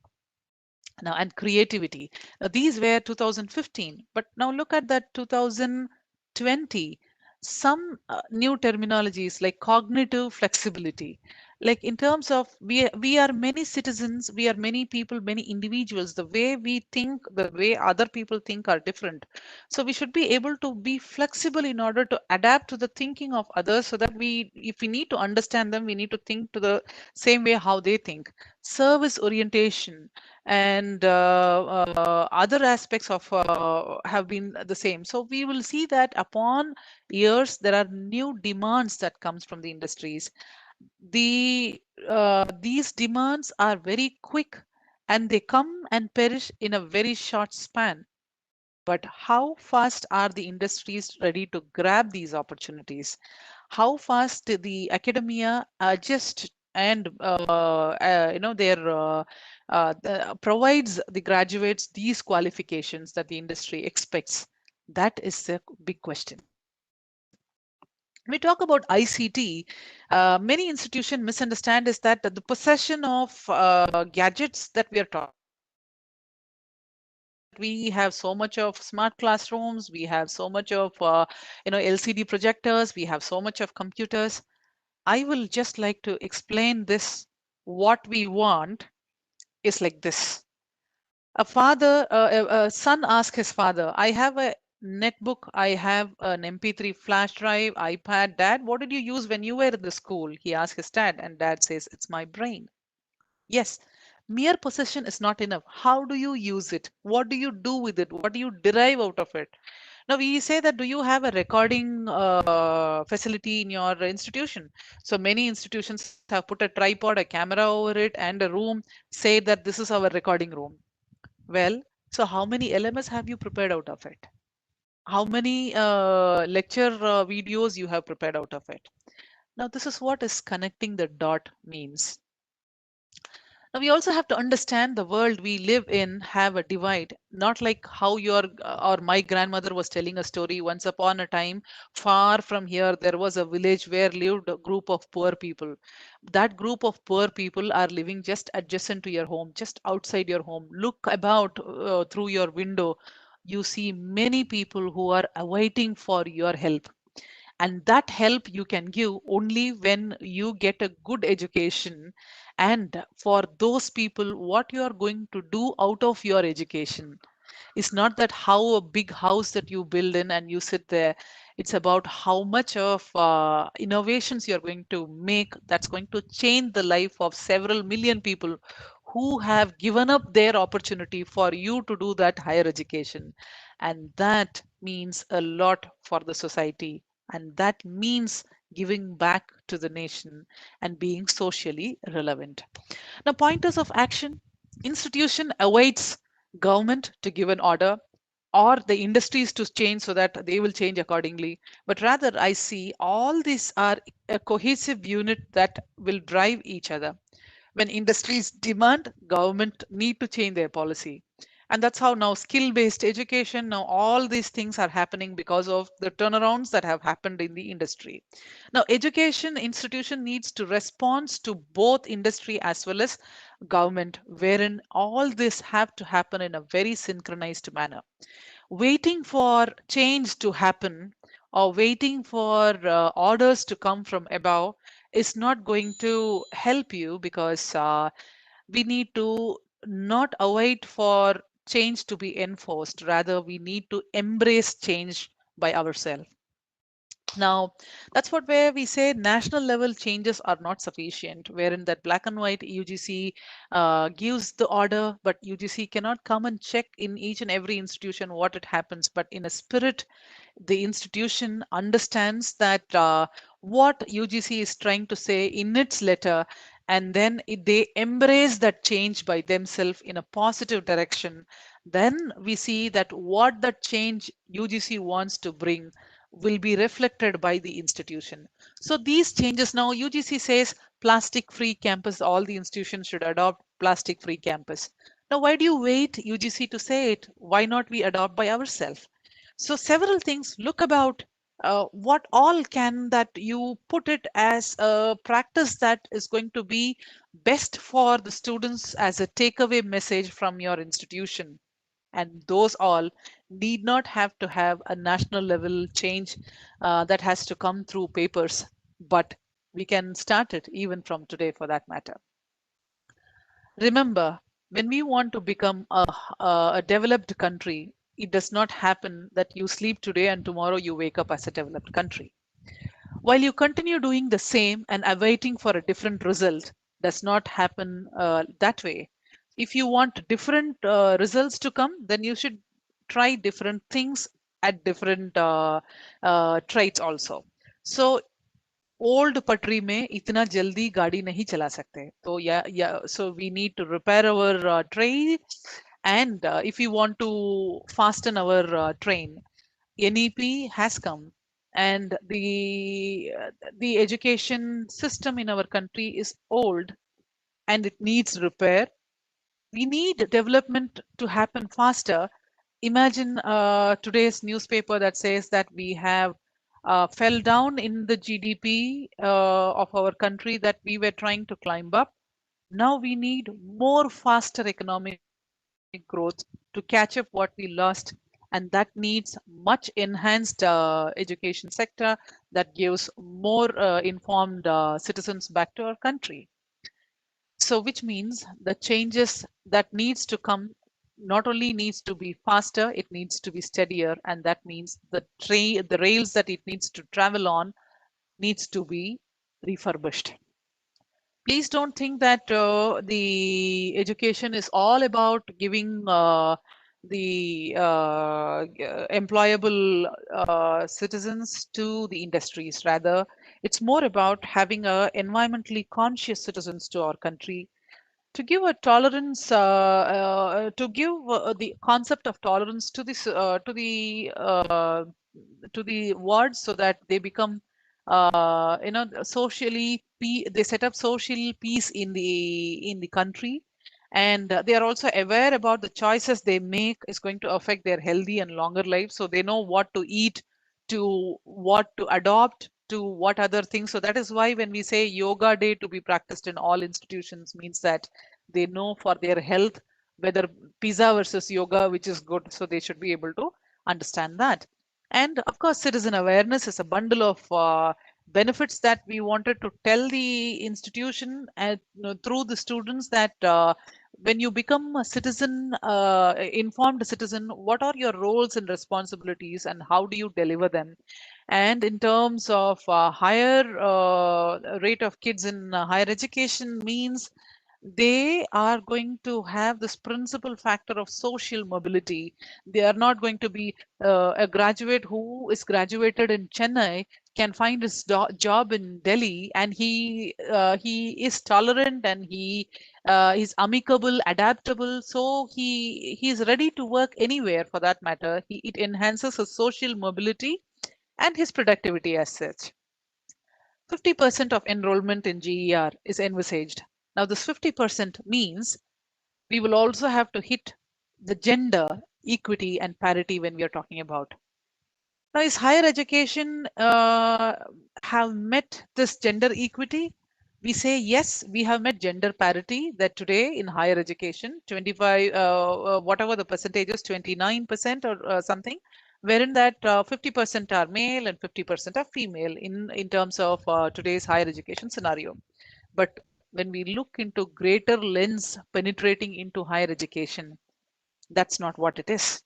Now, and creativity. Now, these were 2015, but now look at that 2020. Some new terminologies like cognitive flexibility. Like in terms of we are many citizens, we are many people, many individuals. The way we think, the way other people think are different. So we should be able to be flexible in order to adapt to the thinking of others, so that if we need to understand them, we need to think to the same way how they think. Service orientation and other aspects of have been the same. So we will see that upon years there are new demands that comes from the industries. These demands are very quick, and they come and perish in a very short span. But how fast are the industries ready to grab these opportunities? How fast the academia adjust and provides the graduates these qualifications that the industry expects? That is a big question. When we talk about ICT, many institutions misunderstand is that the possession of gadgets that we are talking about. That we have so much of smart classrooms, we have so much of LCD projectors, we have so much of computers. I will just like to explain this. What we want is like this. A son asked his father, I have a netbook, I have an MP3 flash drive, iPad. Dad, what did you use when you were in the school? He asked his dad, and dad says, it's my brain. Yes, mere possession is not enough. How do you use it? What do you do with it? What do you derive out of it? Now, we say that do you have a recording facility in your institution? So many institutions have put a tripod, a camera over it, and a room, say that this is our recording room. Well, so how many LMS have you prepared out of it? How many lecture videos you have prepared out of it? Now, this is what is connecting the dot means. Now, we also have to understand the world we live in have a divide, not like how your or my grandmother was telling a story. Once upon a time, far from here, there was a village where lived a group of poor people. That group of poor people are living just adjacent to your home, just outside your home. Look about through your window. You see many people who are awaiting for your help, and that help you can give only when you get a good education. And for those people, what you are going to do out of your education is not that how a big house that you build in and you sit there. It's about how much of innovations you're going to make that's going to change the life of several million people who have given up their opportunity for you to do that higher education. And that means a lot for the society. And that means giving back to the nation and being socially relevant. Now, pointers of action. Institution awaits government to give an order or the industries to change so that they will change accordingly. But rather, I see all these are a cohesive unit that will drive each other. When industries demand, government need to change their policy. And that's how now skill based education, now all these things are happening because of the turnarounds that have happened in the industry. Now education institution needs to respond to both industry as well as government, wherein all this have to happen in a very synchronized manner. Waiting for change to happen or waiting for orders to come from above is not going to help you, because we need to not await for change to be enforced. Rather, we need to embrace change by ourselves. Now, that's what where we say national level changes are not sufficient, wherein that black and white UGC gives the order, but UGC cannot come and check in each and every institution what it happens. But in a spirit, the institution understands that what UGC is trying to say in its letter, and then they embrace that change by themselves in a positive direction. Then we see that what the change UGC wants to bring will be reflected by the institution. So these changes now, UGC says plastic free campus, all the institutions should adopt plastic free campus. Now, why do you wait UGC to say it? Why not we adopt by ourselves? So several things look about what all can that you put it as a practice that is going to be best for the students as a takeaway message from your institution. And those all need not have to have a national level change that has to come through papers, but we can start it even from today for that matter. Remember, when we want to become a developed country, it does not happen that you sleep today and tomorrow you wake up as a developed country. While you continue doing the same and awaiting for a different result, does not happen that way. If you want different results to come, then you should try different things at different traits also. So old पटरी में इतना जल्दी गाड़ी नहीं चला सकते, तो या so we need to repair our train. And if you want to fasten our train, NEP has come, and the education system in our country is old and it needs repair. We need development to happen faster. Imagine today's newspaper that says that we have fell down in the GDP of our country that we were trying to climb up. Now we need more faster economic growth to catch up what we lost, and that needs much enhanced education sector that gives more informed citizens back to our country. So, which means the changes that needs to come not only needs to be faster, it needs to be steadier, and that means the rails that it needs to travel on needs to be refurbished. Please don't think that the education is all about giving the employable citizens to the industries. Rather, it's more about having a environmentally conscious citizens to our country, to give a tolerance, to give the concept of tolerance to this to the wards, so that they become socially they set up social peace in the country, and they are also aware about the choices they make is going to affect their healthy and longer life, so they know what to eat, to what to adopt, to what other things. So that is why when we say yoga day to be practiced in all institutions, means that they know for their health whether pizza versus yoga which is good, so they should be able to understand that. And of course, citizen awareness is a bundle of benefits that we wanted to tell the institution and through the students, that when you become a citizen, informed citizen, what are your roles and responsibilities and how do you deliver them? And in terms of higher rate of kids in higher education, means they are going to have this principal factor of social mobility. They are not going to be a graduate who is graduated in Chennai can find his job in Delhi, and he is tolerant, and he is amicable, adaptable, so he is ready to work anywhere for that matter. It enhances his social mobility and his productivity as such. 50% of enrollment in GER is envisaged. Now, this 50% means we will also have to hit the gender equity and parity when we are talking about. Now, is higher education have met this gender equity? We say yes, we have met gender parity, that today in higher education, 25, whatever the percentage is, 29% or something, wherein that 50% are male and 50% are female in terms of today's higher education scenario. But when we look into greater lens penetrating into higher education, that's not what it is.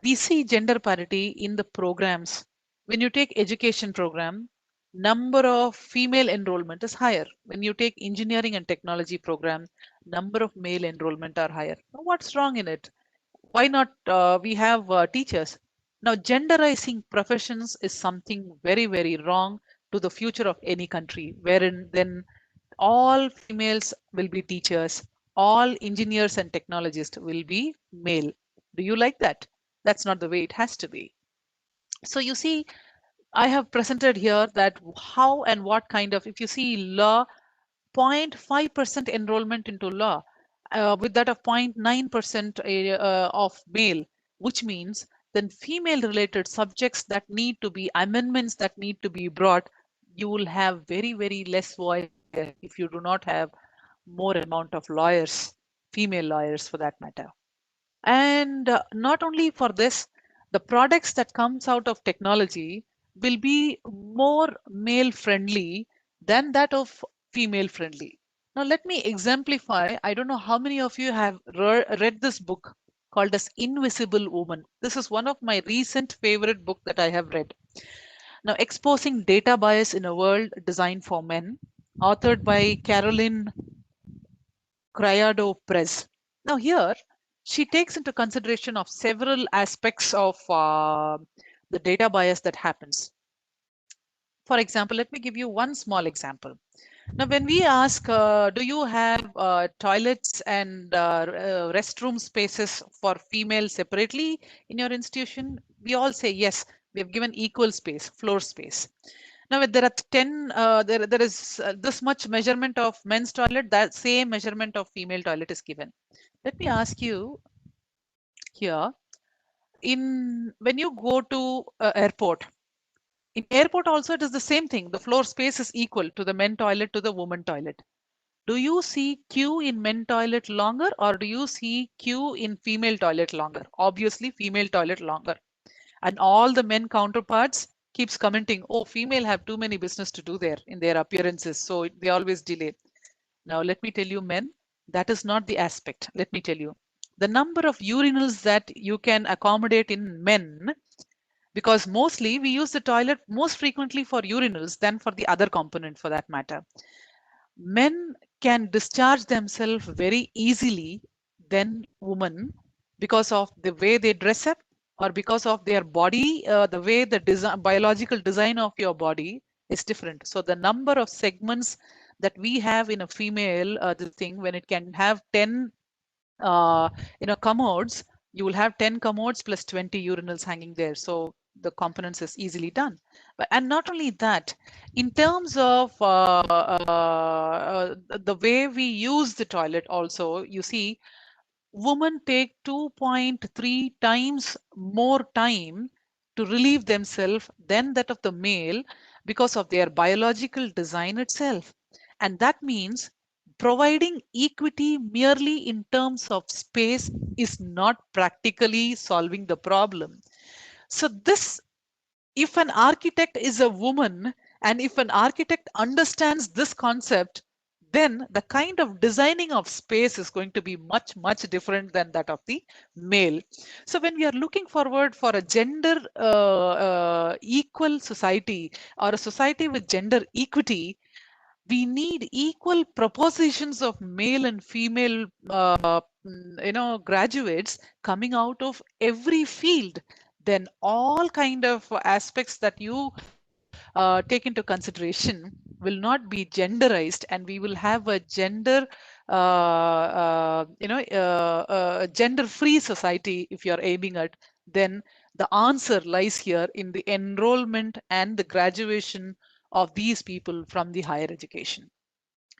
We see gender parity in the programs. When you take education program, number of female enrollment is higher. When you take engineering and technology program, number of male enrollment are higher. Now, what's wrong in it? Why not we have teachers? Now, genderizing professions is something very, very wrong to the future of any country, wherein then all females will be teachers, all engineers and technologists will be male. Do you like that? That's not the way it has to be. So you see, I have presented here that how and what kind of, if you see law, 0.5% enrollment into law, with that of 0.9% of male, which means then female related subjects that need to be amendments that need to be brought, you will have very, very less voice there if you do not have more amount of lawyers, female lawyers for that matter. And not only for this, the products that comes out of technology will be more male friendly than that of female friendly. Now let me exemplify. I don't know how many of you have read this book called as Invisible Woman. This is one of my recent favorite book that I have read. Now, Exposing Data Bias in a World Designed for Men, authored by Caroline Criado Press. Now, here she takes into consideration of several aspects of the data bias that happens. For example, let me give you one small example. Now, when we ask, do you have toilets and restroom spaces for females separately in your institution? We all say yes, we have given equal space, floor space. Now, if there are 10, there is this much measurement of men's toilet, that same measurement of female toilet is given. Let me ask you here, when you go to airport, In airport also, it is the same thing. The floor space is equal to the men toilet to the woman toilet. Do you see queue in men toilet longer or do you see queue in female toilet longer? Obviously, female toilet longer. And all the men counterparts keeps commenting, oh, female have too many business to do there in their appearances, so they always delay. Now, let me tell you, men, that is not the aspect. Let me tell you. The number of urinals that you can accommodate in men, because mostly we use the toilet most frequently for urinals than for the other component for that matter. Men can discharge themselves very easily than women because of the way they dress up or because of their body, the way the biological design of your body is different. So the number of segments that we have in a female, the thing when it can have 10 commodes, you will have 10 commodes plus 20 urinals hanging there. So the components is easily done. And not only that, in terms of the way we use the toilet also, you see, women take 2.3 times more time to relieve themselves than that of the male because of their biological design itself. And that means providing equity merely in terms of space is not practically solving the problem. So this, if an architect is a woman and if an architect understands this concept, then the kind of designing of space is going to be much, much different than that of the male. So when we are looking forward for a gender equal society or a society with gender equity, we need equal propositions of male and female graduates coming out of every field. Then all kind of aspects that you take into consideration will not be genderized, and we will have a gender free society. If you are aiming at, then the answer lies here in the enrollment and the graduation of these people from the higher education.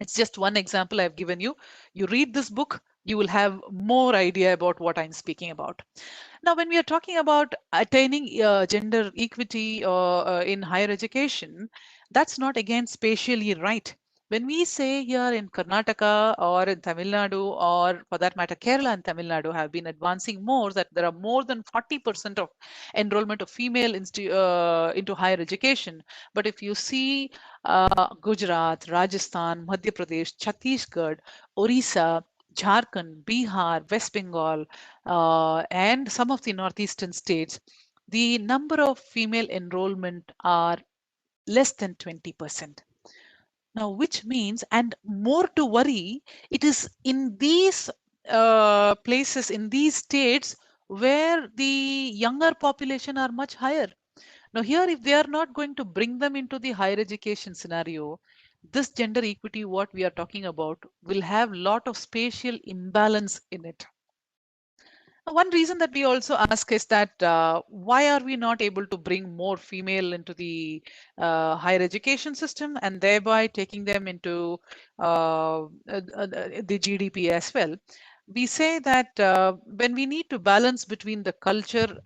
It's just one example I've given you. You read this book, you will have more idea about what I'm speaking about. Now, when we are talking about attaining gender equity in higher education, that's not again spatially right. When we say here in Karnataka or in Tamil Nadu, or for that matter, Kerala and Tamil Nadu have been advancing more, that there are more than 40% of enrollment of female into higher education. But if you see Gujarat, Rajasthan, Madhya Pradesh, Chhattisgarh, Orissa, Jharkhand, Bihar, West Bengal, and some of the northeastern states, the number of female enrollment are less than 20%. Now, which means, and more to worry, it is in these places, in these states, where the younger population are much higher. Now, here, if they are not going to bring them into the higher education scenario, this gender equity, what we are talking about, will have lot of spatial imbalance in it. One reason that we also ask is that why are we not able to bring more female into the higher education system and thereby taking them into the GDP as well? We say that when we need to balance between the culture,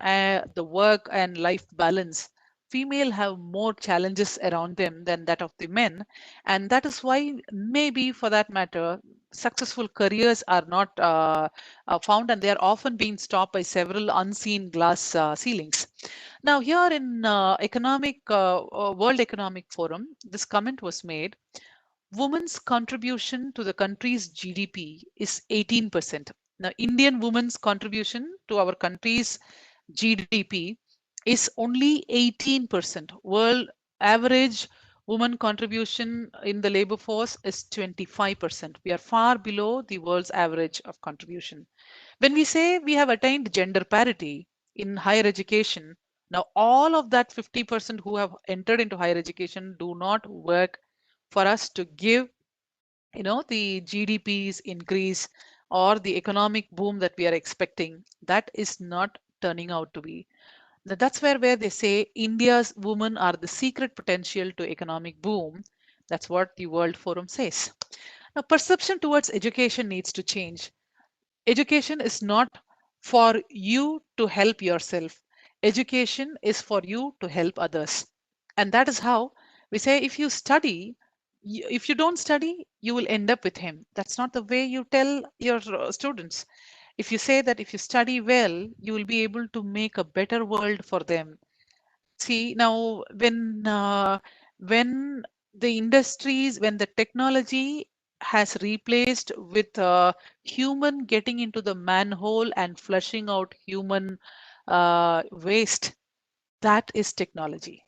the work and life balance, female have more challenges around them than that of the men. And that is why maybe for that matter, successful careers are not found, and they are often being stopped by several unseen glass ceilings. Now, here in World Economic Forum, this comment was made: women's contribution to the country's GDP is 18%. Now, Indian women's contribution to our country's GDP is only 18%. World average woman contribution in the labor force is 25%. We are far below the world's average of contribution. When we say we have attained gender parity in higher education, now all of that 50% who have entered into higher education do not work for us to give the GDP's increase or the economic boom that we are expecting. That is not turning out to be. That's where they say India's women are the secret potential to economic boom. That's what the World Forum says. Now, perception towards education needs to change. Education is not for you to help yourself. Education is for you to help others. And that is how we say, if you study, if you don't study, you will end up with him. That's not the way you tell your students. If you say that if you study well, you will be able to make a better world for them. See, now when the industries, when the technology has replaced with human getting into the manhole and flushing out human waste, that is technology.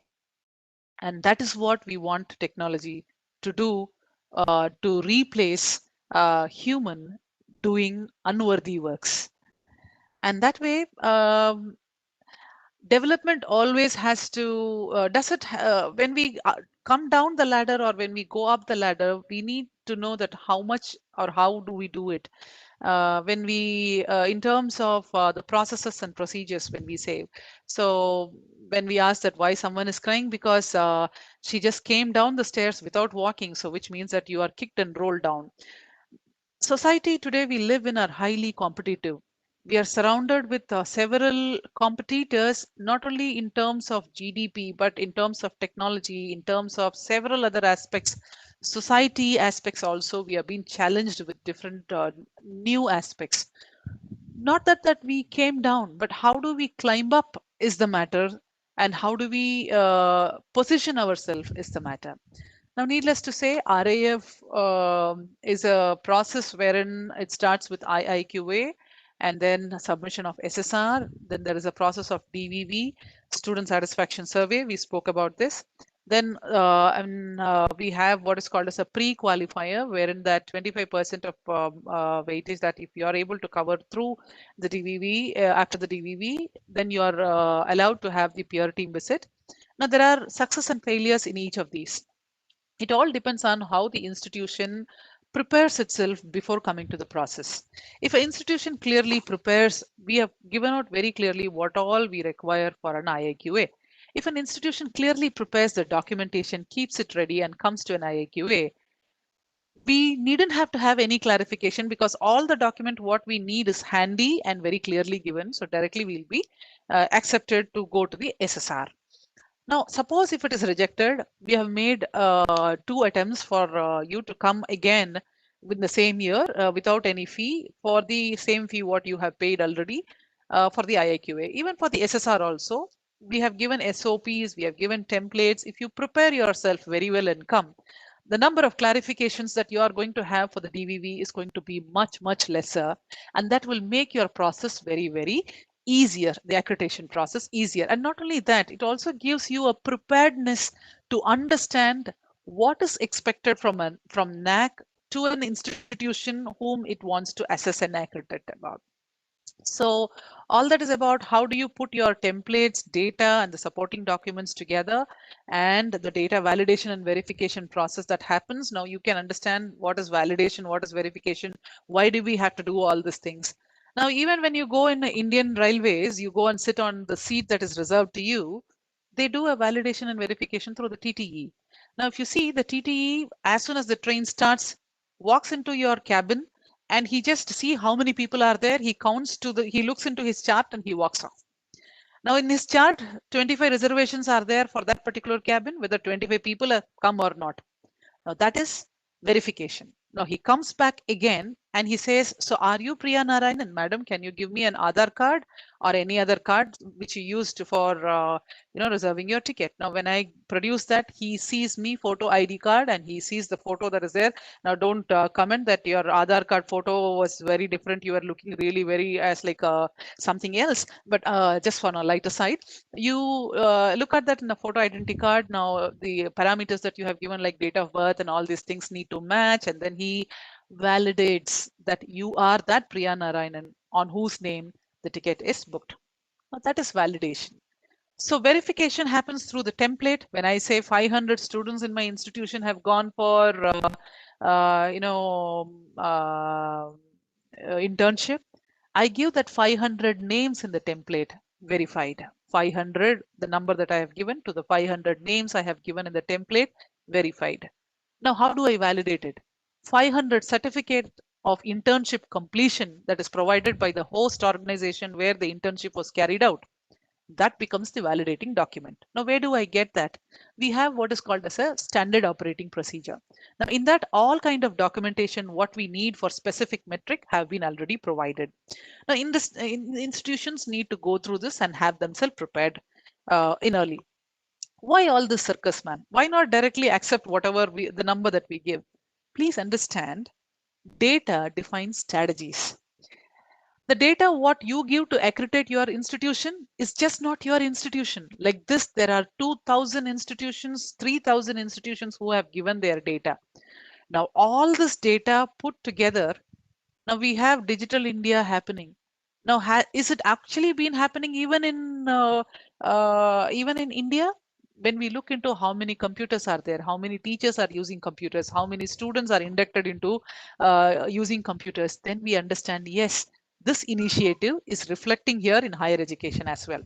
And that is what we want technology to do, to replace human doing unworthy works. And that way, development always has to, does it, when we come down the ladder or when we go up the ladder, we need to know that how much or how do we do it. When we, in terms of the processes and procedures, when we say, so when we ask that why someone is crying, because she just came down the stairs without walking, so which means that you are kicked and rolled down. Society today we live in are highly competitive. We are surrounded with several competitors, not only in terms of GDP, but in terms of technology, in terms of several other aspects, society aspects also. We are being challenged with different new aspects. Not that we came down, but how do we climb up is the matter, and how do we position ourselves is the matter. Now, needless to say, RAF is a process wherein it starts with IIQA and then submission of SSR. Then there is a process of DVV, Student Satisfaction Survey. We spoke about this. Then we have what is called as a pre-qualifier, wherein that 25% of weightage that if you are able to cover through the DVV, after the DVV, then you are allowed to have the peer team visit. Now, there are success and failures in each of these. It all depends on how the institution prepares itself before coming to the process. If an institution clearly prepares, we have given out very clearly what all we require for an IIQA. If an institution clearly prepares the documentation, keeps it ready, and comes to an IIQA, we needn't have to have any clarification, because all the document what we need is handy and very clearly given. So directly we'll be accepted to go to the SSR. Now, suppose if it is rejected, we have made 2 attempts for you to come again with the same year without any fee, for the same fee what you have paid already for the IIQA. Even for the SSR also, we have given SOPs, we have given templates. If you prepare yourself very well and come, the number of clarifications that you are going to have for the DVV is going to be much, much lesser. And that will make your process very, very easier, the accreditation process easier. And not only that, it also gives you a preparedness to understand what is expected from NAAC to an institution whom it wants to assess and accredit about. So all that is about how do you put your templates, data, and the supporting documents together, and the data validation and verification process that happens. Now you can understand what is validation, what is verification, why do we have to do all these things. Now, even when you go in Indian Railways, you go and sit on the seat that is reserved to you, they do a validation and verification through the TTE. Now, if you see the TTE, as soon as the train starts, walks into your cabin, and he just see how many people are there. He counts to he looks into his chart and he walks off. Now in his chart, 25 reservations are there for that particular cabin, whether 25 people have come or not. Now that is verification. Now he comes back again and he says, so are you Priya Narayanan, madam? Can you give me an Aadhaar card or any other card which you used for reserving your ticket? Now when I produce that, he sees me photo ID card and he sees the photo that is there. Now don't comment that your Aadhaar card photo was very different. You are looking really very as like something else. But just for a lighter side, you look at that in the photo identity card. Now the parameters that you have given, like date of birth and all these things, need to match, and then he validates that you are that Priya Narayanan on whose name the ticket is booked. Now that is validation. So verification happens through the template. When I say 500 students in my institution have gone for internship, I give that 500 names in the template verified. 500, the number that I have given, to the 500 names I have given in the template verified. Now, how do I validate it? 500 certificate of internship completion that is provided by the host organization where the internship was carried out. That becomes the validating document. Now, where do I get that? We have what is called as a standard operating procedure. Now, in that, all kind of documentation, what we need for specific metric have been already provided. Now, institutions need to go through this and have themselves prepared in early. Why all this circus, man? Why not directly accept whatever the number that we give? Please understand, data defines strategies. The data what you give to accredit your institution is just not your institution. Like this, there are 2,000 institutions, 3,000 institutions who have given their data. Now, all this data put together, now we have digital India happening. Now, is it actually been happening even in India? When we look into how many computers are there, how many teachers are using computers, how many students are inducted into using computers, then we understand, yes, this initiative is reflecting here in higher education as well.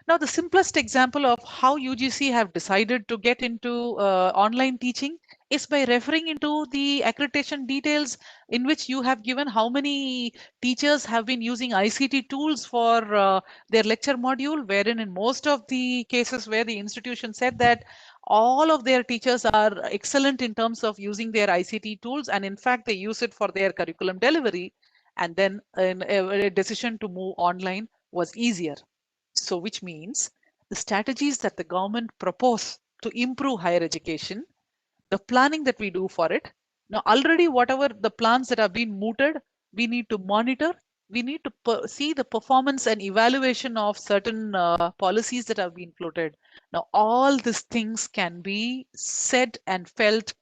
Now, the simplest example of how UGC have decided to get into online teaching is by referring into the accreditation details in which you have given how many teachers have been using ICT tools for their lecture module, wherein in most of the cases where the institution said that all of their teachers are excellent in terms of using their ICT tools, and in fact, they use it for their curriculum delivery. And then a decision to move online was easier. So, which means the strategies that the government propose to improve higher education, the planning that we do for it. Now, already whatever the plans that have been mooted, we need to monitor. We need to see the performance and evaluation of certain policies that have been floated. Now, all these things can be said and felt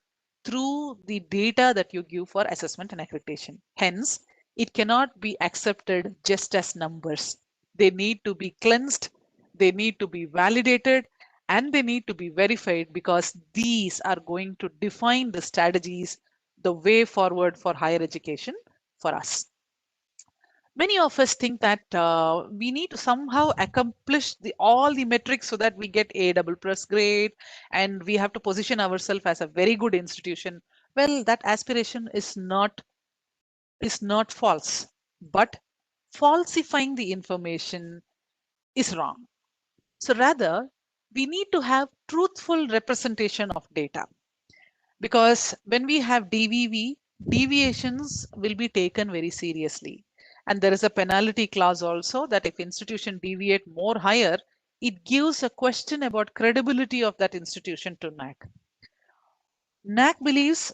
through the data that you give for assessment and accreditation. Hence, it cannot be accepted just as numbers. They need to be cleansed, they need to be validated, and they need to be verified, because these are going to define the strategies, the way forward for higher education for us. Many of us think that we need to somehow accomplish all the metrics so that we get A double plus grade, and we have to position ourselves as a very good institution. Well, that aspiration is not false, but falsifying the information is wrong. So rather, we need to have truthful representation of data, because when we have DVV, deviations will be taken very seriously. And there is a penalty clause also that if institution deviate more higher, it gives a question about credibility of that institution to NAAC. NAAC believes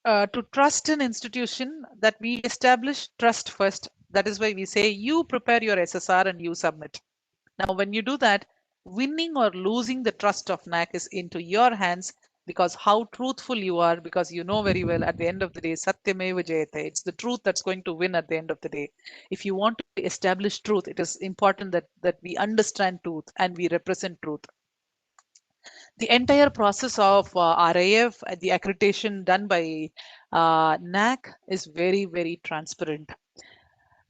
to trust an institution that we establish trust first. That is why we say you prepare your SSR and you submit. Now, when you do that, winning or losing the trust of NAAC is into your hands, because how truthful you are, because you know very well at the end of the day, Satyameva Jayate. It's the truth that's going to win at the end of the day. If you want to establish truth, it is important that we understand truth and we represent truth. The entire process of RAF, the accreditation done by NAAC is very, very transparent.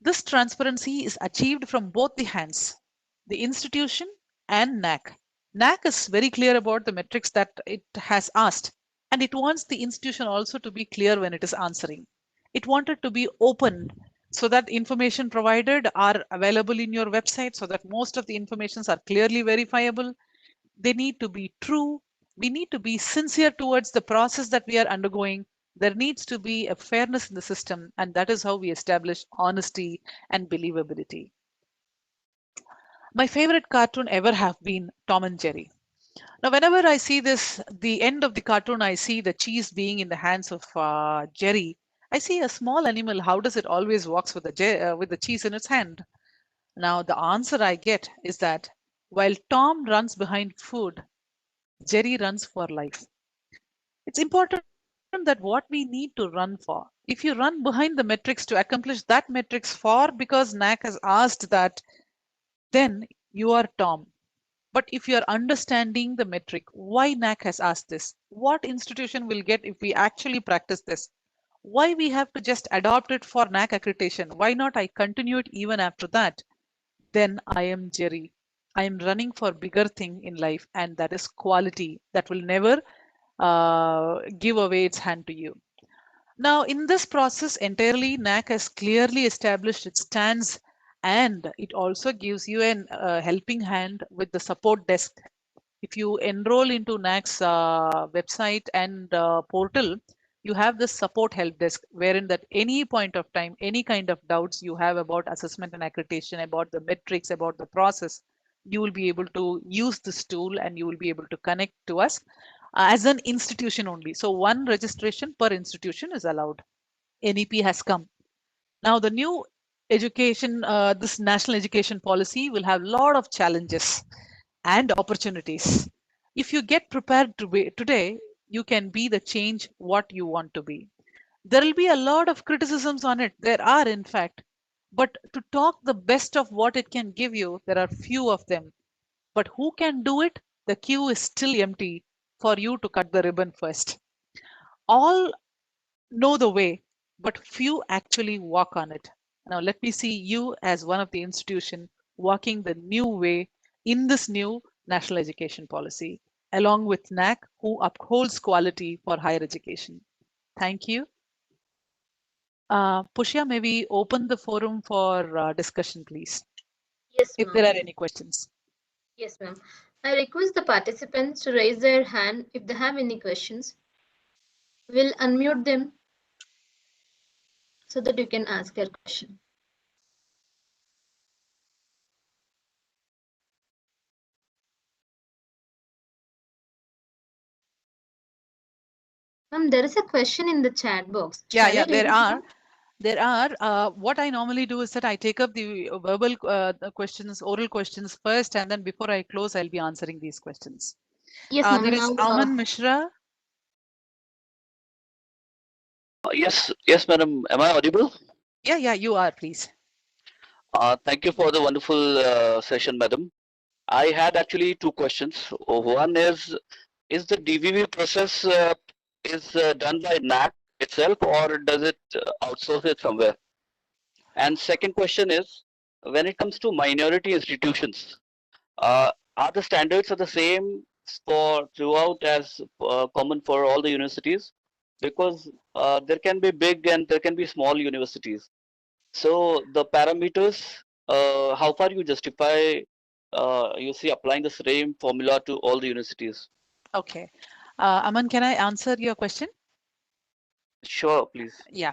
This transparency is achieved from both the hands, the institution and NAAC. NAAC is very clear about the metrics that it has asked, and it wants the institution also to be clear when it is answering. It wanted to be open so that information provided are available in your website, so that most of the informations are clearly verifiable. They need to be true. We need to be sincere towards the process that we are undergoing. There needs to be a fairness in the system, and that is how we establish honesty and believability. My favorite cartoon ever have been Tom and Jerry. Now, whenever I see this, the end of the cartoon, I see the cheese being in the hands of Jerry. I see a small animal. How does it always walks with with the cheese in its hand? Now, the answer I get is that while Tom runs behind food, Jerry runs for life. It's important that what we need to run for. If you run behind the metrics to accomplish that metrics for because NAAC has asked that, then you are Tom. But if you are understanding the metric, why NAAC has asked this, what institution will get if we actually practice this, why we have to just adopt it for NAAC accreditation, why not I continue it even after that, then I am Jerry. I am running for bigger thing in life, and that is quality that will never give away its hand to you. Now, in this process entirely, NAAC has clearly established its stance And it also gives you an helping hand with the support desk. If you enroll into NAAC's website and portal, you have this support help desk wherein that any point of time, any kind of doubts you have about assessment and accreditation, about the metrics, about the process, you will be able to use this tool and you will be able to connect to us as an institution only. So one registration per institution is allowed. NEP has come. Now the new education, this national education policy will have a lot of challenges and opportunities. If you get prepared today, you can be the change what you want to be. There will be a lot of criticisms on it. There are, in fact. But to talk the best of what it can give you, there are few of them. But who can do it? The queue is still empty for you to cut the ribbon first. All know the way, but few actually walk on it. Now, let me see you as one of the institution walking the new way in this new national education policy, along with NAAC, who upholds quality for higher education. Thank you. Pushya, may we open the forum for discussion, please,
Yes,
if
ma'am.
there are any questions.
Yes, ma'am. I request the participants to raise their hand if they have any questions. We'll unmute them so that you can ask your question. Ma'am, there is a question in the chat box.
Yeah,
Shall I
yeah,
read
there
it?
are. There are. What I normally do is that I take up the verbal the questions, oral questions first, and then before I close, I'll be answering these questions.
Yes, ma'am.
There is
Now,
Aman Mishra.
Yes, madam. Am I audible?
Yeah, you are, please.
Thank you for the wonderful session, madam. I had actually two questions. One is the DVV process is done by NAAC itself, or does it outsource it somewhere? And second question is, when it comes to minority institutions, are the standards are the same for throughout as common for all the universities? Because there can be big and there can be small universities. So the parameters, how far you justify, you see, applying the same formula to all the universities?
Okay. Aman, can I answer your question?
Sure, please.
Yeah.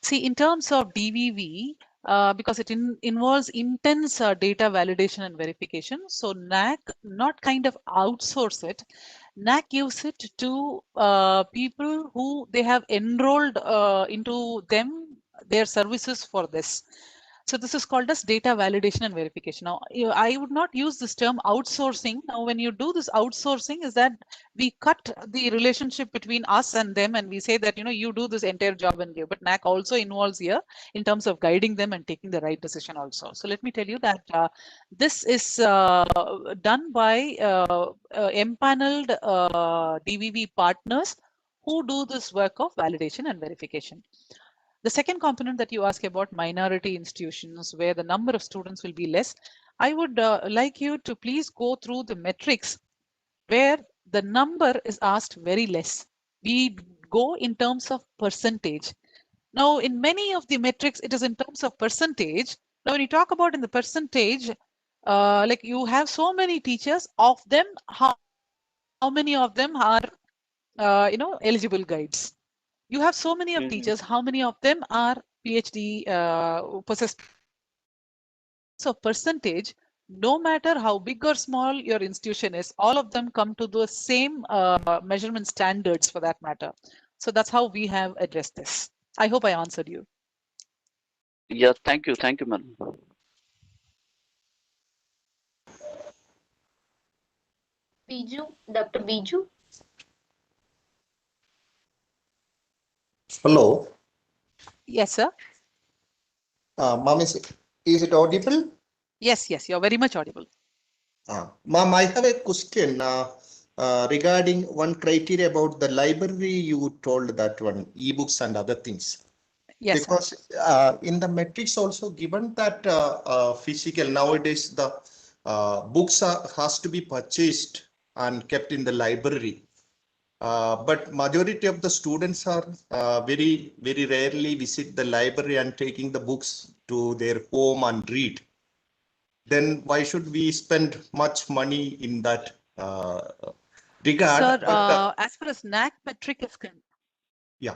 See, in terms of DVV, because it involves intense data validation and verification, so NAAC not kind of outsource it. NAAC gives it to people who they have enrolled into them, their services for this. So this is called as data validation and verification. Now, I would not use this term outsourcing. Now, when you do this outsourcing, is that we cut the relationship between us and them, and we say that you do this entire job and give. But NAAC also involves here in terms of guiding them and taking the right decision also. So let me tell you that this is done by empaneled DVV partners who do this work of validation and verification. The second component that you ask about minority institutions where the number of students will be less, I would like you to please go through the metrics where the number is asked very less. We go in terms of percentage. Now, in many of the metrics, it is in terms of percentage. Now, when you talk about in the percentage, like you have so many teachers, of them, how many of them are, eligible guides? You have so many of teachers, how many of them are PhD possessed? So percentage, no matter how big or small your institution is, all of them come to the same measurement standards for that matter. So that's how we have addressed this. I hope I answered you.
Yeah, thank you, madam.
Biju, Dr. Biju.
Hello.
Yes, sir.
Ma'am, is it audible?
Yes, you're very much audible.
Ma'am, I have a question regarding one criteria about the library. You told that one, ebooks and other things.
Yes,
because in the metrics also given that physical nowadays the books has to be purchased and kept in the library. But majority of the students are very, very rarely visit the library and taking the books to their home and read. Then why should we spend much money in that regard?
Sir,
But
as far as NAAC metric is concerned,
yeah.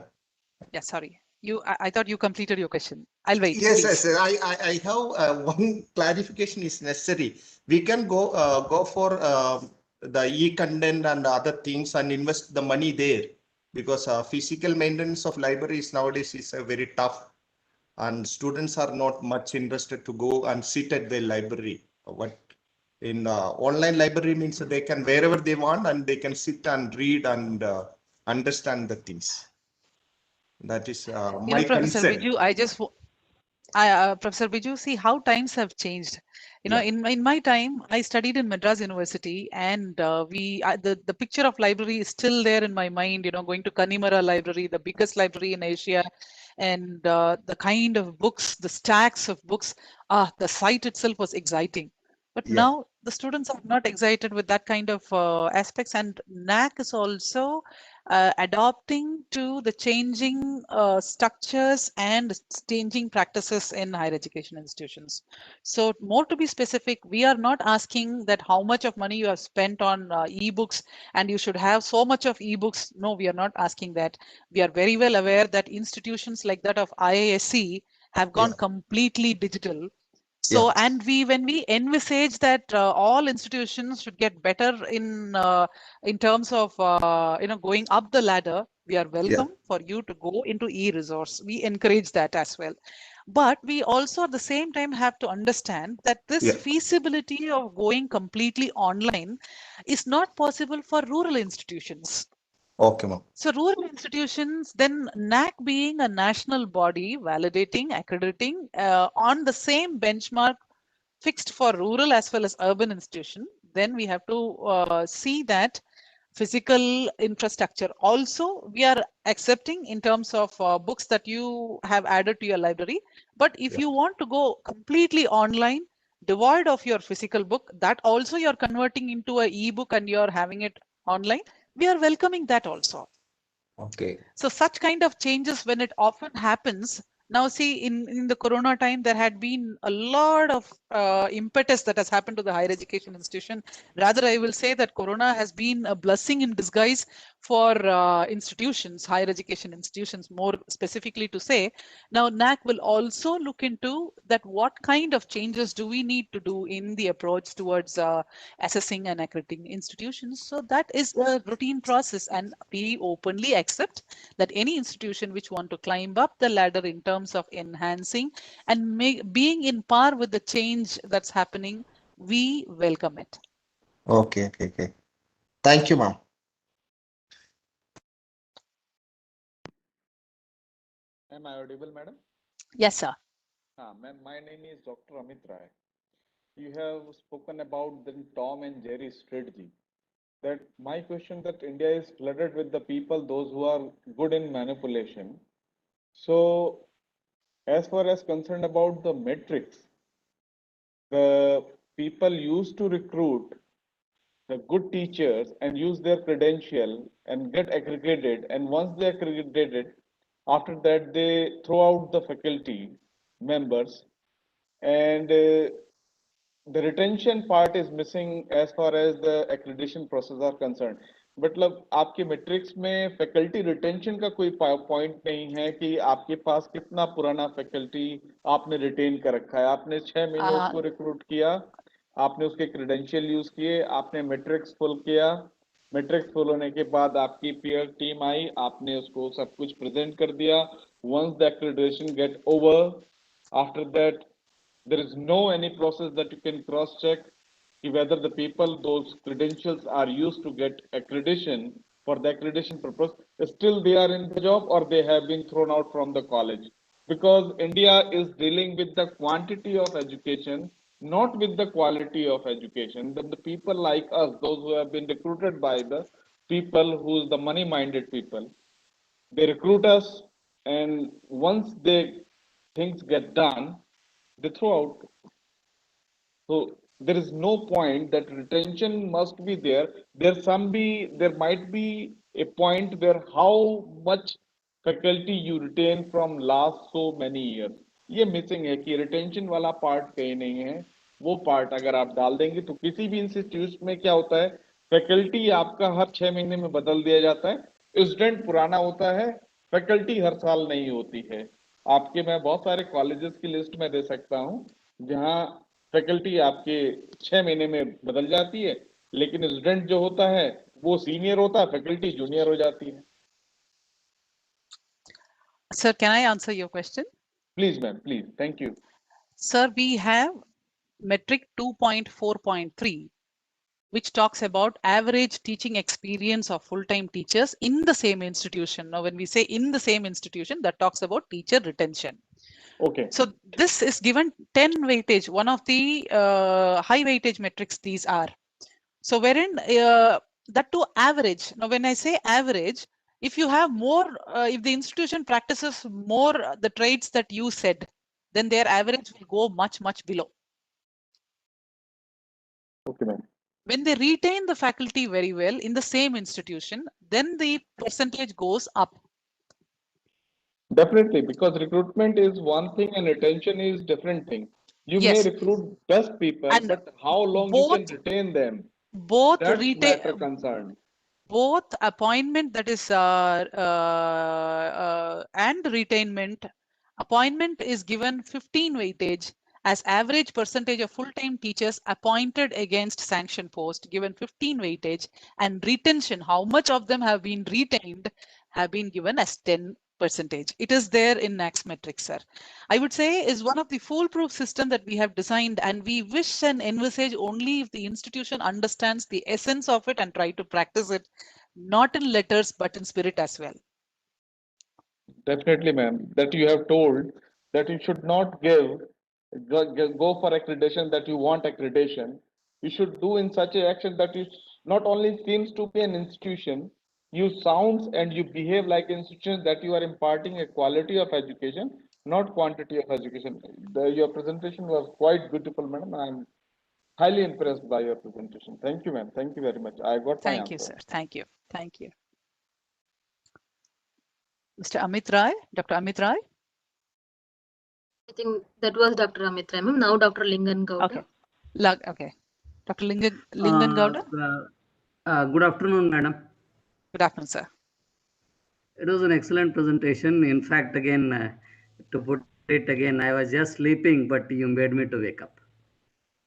yeah, sorry. I thought you completed your question. I'll wait,
Yes,
please.
yes. I have one clarification is necessary. We can go for the e-content and other things and invest the money there, because physical maintenance of libraries nowadays is very tough, and students are not much interested to go and sit at the library. What in online library means that they can wherever they want and they can sit and read and understand the things. That is my
Professor
concern.
Viju, Professor Biju, see how times have changed.
Yeah.
In my time, I studied in Madras University, and the picture of library is still there in my mind. Going to Kanimara Library, the biggest library in Asia, and the kind of books, the stacks of books. The site itself was exciting. But
Yeah.
now the students are not excited with that kind of aspects, and NAAC is also adopting to the changing structures and changing practices in higher education institutions. So more to be specific, we are not asking that how much of money you have spent on e-books and you should have so much of e-books. No, we are not asking that. We are very well aware that institutions like that of IISc have gone
Yeah.
completely digital.
Yeah.
So, and when we envisage that all institutions should get better in terms of going up the ladder, we are
Yeah.
welcome for you to go into e-resource. We encourage that as well. But we also at the same time have to understand that this
Yeah.
feasibility of going completely online is not possible for rural institutions.
Okay, ma'am.
So rural institutions, then NAAC being a national body validating, accrediting on the same benchmark fixed for rural as well as urban institution, then we have to see that physical infrastructure also we are accepting in terms of books that you have added to your library. But if
Yeah.
you want to go completely online, devoid of your physical book, that also you're converting into a e-book and you're having it online, we are welcoming that also.
Okay.
So such kind of changes, when it often happens, now see in the corona time, there had been a lot of impetus that has happened to the higher education institution. Rather, I will say that corona has been a blessing in disguise for institutions, higher education institutions, more specifically to say. Now NAAC will also look into that what kind of changes do we need to do in the approach towards assessing and accrediting institutions. So that is a routine process, and we openly accept that any institution which want to climb up the ladder in terms of enhancing and being in par with the change that's happening, we welcome it.
Okay. Okay. Okay. Thank you, ma'am.
Am I audible, madam?
Yes, sir.
Ma'am, my name is Dr. Amit Rai. You have spoken about the Tom and Jerry strategy. That my question that India is flooded with the people, those who are good in manipulation. So, as far as concerned about the metrics, the people used to recruit the good teachers and use their credential and get accredited. And once they are accredited, after that they throw out the faculty members, and the retention part is missing as far as the accreditation process are concerned. मतलब आपके matrix में faculty retention का कोई point नहीं है कि आपके पास कितना पुराना फैकल्टी आपने रिटेन कर रखा है. आपने 6 महीने
Uh,
उसको रिक्रूट किया, आपने उसके क्रेडेंशियल यूज किए, आपने मैट्रिक्स फुल किया, मैट्रिक्स फुल होने के बाद आपकी पीयर टीम आई, आपने उसको सब कुछ प्रेजेंट कर दिया. Once the accreditation get over, after that there is no any process that you can cross check whether the people those credentials are used to get accreditation for the accreditation purpose, still they are in the job or they have been thrown out from the college, because India is dealing with the quantity of education, not with the quality of education. Then the people like us, those who have been recruited by the people who is the money minded people, they recruit us, and once they things get done, they throw out. So there is no point that retention must be there. There might be a point where how much faculty you retain from last so many years. ये missing है कि retention वाला part कहीं नहीं है. वो part अगर आप डाल देंगे तो किसी भी इंस्टीट्यूट में क्या होता है, फैकल्टी आपका हर 6 महीने में बदल दिया जाता है, स्टूडेंट पुराना होता है, फैकल्टी हर साल नहीं होती है. आपके मैं बहुत सारे कॉलेजेस की लिस्ट में दे सकता हूँ जहाँ फैकल्टी आपके 6 महीने में बदल जाती है, लेकिन स्टूडेंट जो होता है वो सीनियर होता है, फैकल्टी जूनियर हो जाती है.
Sir, can I answer your question?
Please, ma'am, please. Thank you.
Sir, we have metric 2.4.3, which talks about average teaching experience of full-time teachers in the same institution. Now, when we say in the same institution, that talks about teacher retention.
Okay.
So this is given 10 weightage, one of the high weightage metrics these are. So wherein that to average. Now, when I say average, if you have more, if the institution practices more the traits that you said, then their average will go much, much below.
Okay, ma'am.
When they retain the faculty very well in the same institution, then the percentage goes up.
Definitely, because recruitment is one thing and retention is different thing. You may
Yes.
recruit best people,
And
but how long you can retain them,
both
that's
retain
matter concerned.
both appointment, that is and retainment. Appointment is given 15 weightage as average percentage of full-time teachers appointed against sanction post, given 15 weightage, and retention, how much of them have been retained, have been given as 10%. It is there in NAAC Metrics, sir. I would say is one of the foolproof system that we have designed, and we wish and envisage only if the institution understands the essence of it and try to practice it, not in letters but in spirit as well.
Definitely, ma'am, that you have told that you should not go for accreditation that you want accreditation. You should do in such a action that you not only seems to be an institution, you sounds and you behave like an institution, that you are imparting a quality of education, not quantity of education. Your presentation was quite beautiful, madam. I'm highly impressed by your presentation. Thank you, ma'am. Thank you very much. I got my answer.
Thank you, sir. Thank you. Thank you. Mr. Amit Rai, Dr. Amit Rai.
I think that was Dr. Amit Rai, ma'am. Now Dr. Lingan Gowda.
Okay. Okay. Dr. Lingan Gowda.
Good afternoon, madam.
Good afternoon, sir.
It was an excellent presentation. In fact, again, to put it again, I was just sleeping, but you made me to wake up.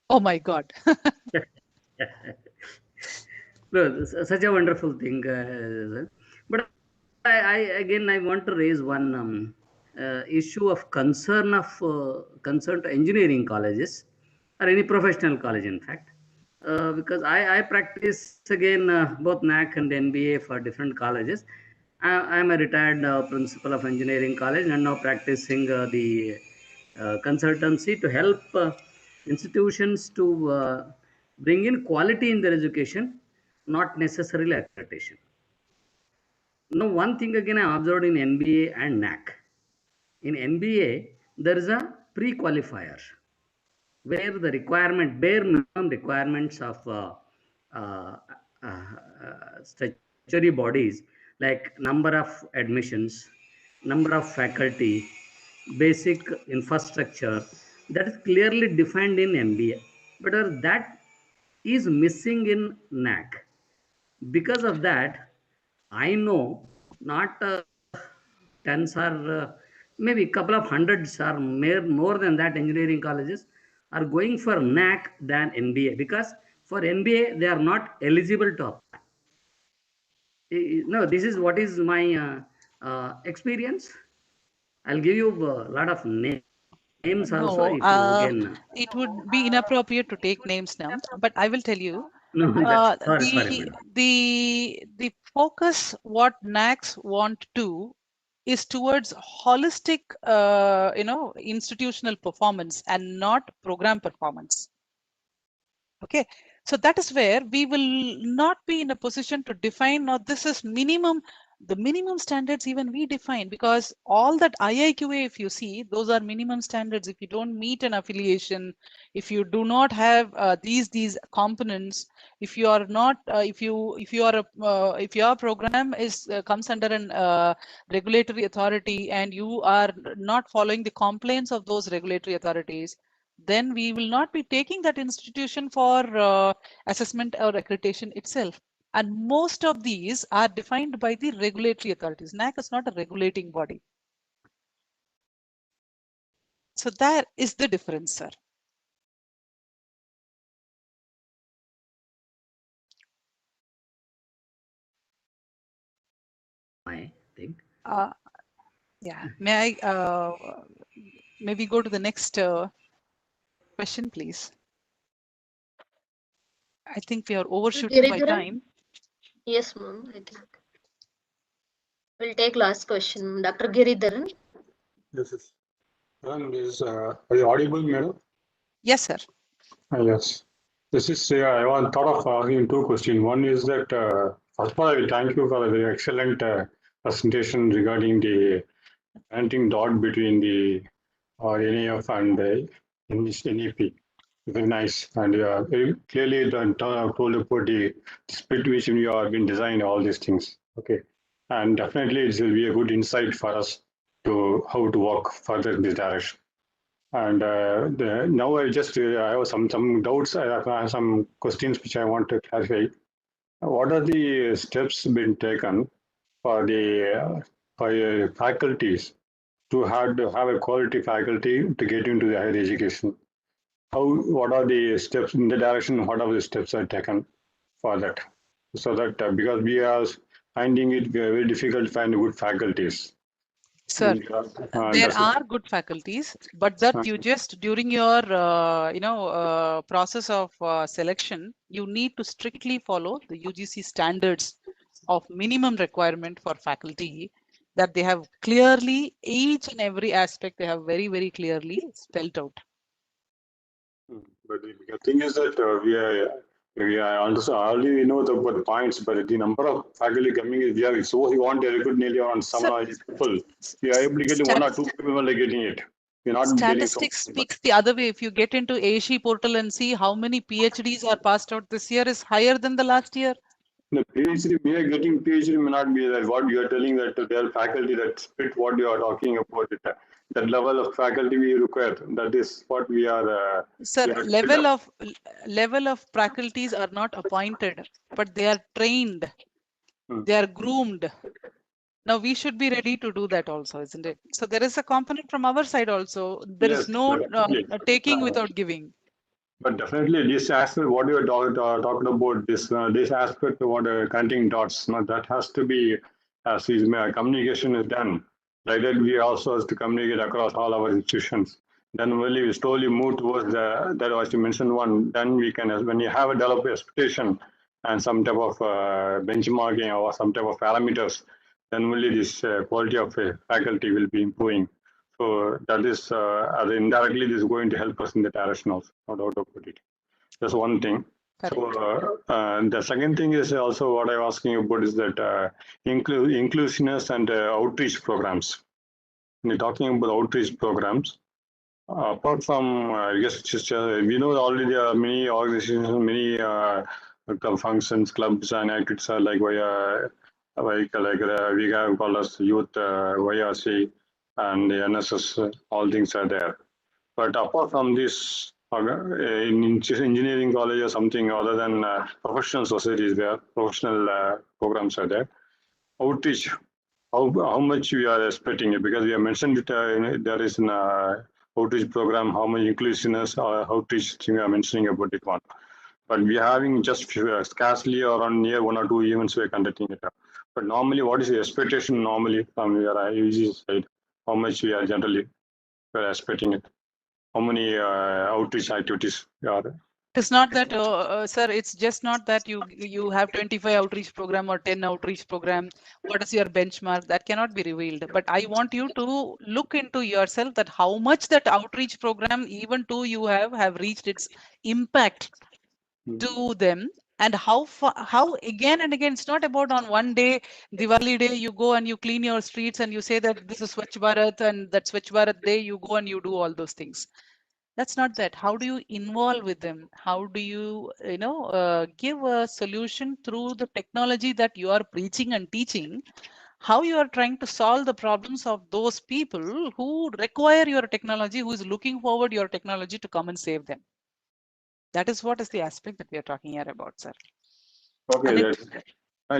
Oh my God.
No, such a wonderful thing. But I want to raise one issue of concern to engineering colleges or any professional college, in fact. Because I practice again both NAAC and NBA for different colleges. I am a retired principal of engineering college and now practicing the consultancy to help institutions to bring in quality in their education, not necessarily accreditation. Now, one thing again I observed in NBA and NAAC. In NBA, there is a pre-qualifier where the bare minimum requirements of statutory bodies like number of admissions, number of faculty, basic infrastructure, that is clearly defined in MBA, but that is missing in NAAC. Because of that, I know not tens or maybe a couple of hundreds or more than that engineering colleges are going for NAAC than NBA, because for NBA they are not eligible to apply. No, this is what is my experience. I'll give you a lot of names also.
No,
If you again,
it would be inappropriate to take names now, but I will tell you.
no, sorry,
the focus what NAACs want to is towards holistic, institutional performance and not program performance. Okay, so that is where we will not be in a position to define, now this is minimum The minimum standards even we define, because all that IIQA, if you see, those are minimum standards. If you don't meet an affiliation, if you do not have these components, if you are not, if your program is comes under an regulatory authority and you are not following the complaints of those regulatory authorities, then we will not be taking that institution for assessment or accreditation itself. And most of these are defined by the regulatory authorities. NAAC is not a regulating body. So that is the difference, sir.
I think.
Yeah. May I maybe go to the next question, please? I think we are overshooting by time.
Yes, ma'am. I think we'll take last question. Dr. Giridharan.
Yes, yes. Are you audible, madam?
Yes, sir.
Yes. This is, I want thought of asking two questions. One is that, first of all, I will thank you for a very excellent presentation regarding the connecting dot between the NAF and NEP. Very nice. And very clearly told about the split which you have been designed all these things. Okay. And definitely it will be a good insight for us to how to walk further in this direction. And now I just I have some doubts. I have some questions which I want to clarify. What are the steps been taken for the faculties to have a quality faculty to get into the higher education? What are the steps in the direction? What are the steps are taken for that? So that because we are finding it very difficult to find good faculties.
Sir, there are good faculties, but that you just during your process of selection, you need to strictly follow the UGC standards of minimum requirement for faculty, that they have clearly each and every aspect they have very, very clearly spelled out.
But the thing is that we already know the points, but the number of faculty coming is we want to recruit nearly around 7 or 8 people. We are able to get 1 or 2 people are getting it. We're not
Statistics speaks the other way. If you get into ASHE portal and see how many PhDs are passed out this year is higher than the last year.
The PhD, we are getting PhD may not be that what you are telling that there are faculty that split what you are talking about. That level of faculty we require. That is what we are.
Sir, level of faculties are not appointed, but they are trained. They are groomed. Now we should be ready to do that also, isn't it? So there is a component from our side also. There is no taking without giving.
But definitely this aspect, what you are talking about, this aspect, what connecting dots, that has to be, as communication is done. Like that, we also have to communicate across all our institutions. Then only we slowly move towards that was you mentioned one. Then we can, when you have a developed expectation and some type of benchmarking or some type of parameters, then only this quality of faculty will be improving. So that is indirectly this is going to help us in the direction also, no doubt about it. That's one thing. Correct. So the second thing is also what I'm asking about is that inclusiveness and outreach programs. When you're talking about outreach programs, apart from I guess just we know already there are many organizations, many functions, clubs, and activities are like we have called us youth YRC and the NSS, all things are there. But apart from this, in engineering college or something other than professional societies there, professional programs are there. Outreach, how much we are expecting it, because we have mentioned it, there is an outreach program, how much inclusiveness or outreach we are mentioning about it one. But we are having just scarcely around near 1 or 2 events we are conducting it. But normally, what is the expectation normally from your UG side? How much we are generally expecting it? How many outreach activities are there?
It's not that, sir, it's just not that you have 25 outreach program or 10 outreach program. What is your benchmark? That cannot be revealed. But I want you to look into yourself that how much that outreach program, even to you have reached its impact to them, And how again and again, it's not about on one day, Diwali day, you go and you clean your streets and you say that this is Swachh Bharat, and that Swachh Bharat day you go and you do all those things. That's not that. How do you involve with them? How do you, give a solution through the technology that you are preaching and teaching? How you are trying to solve the problems of those people who require your technology, who is looking forward your technology to come and save them? That is what is the aspect that we are talking here about, sir.
Okay,
And
that's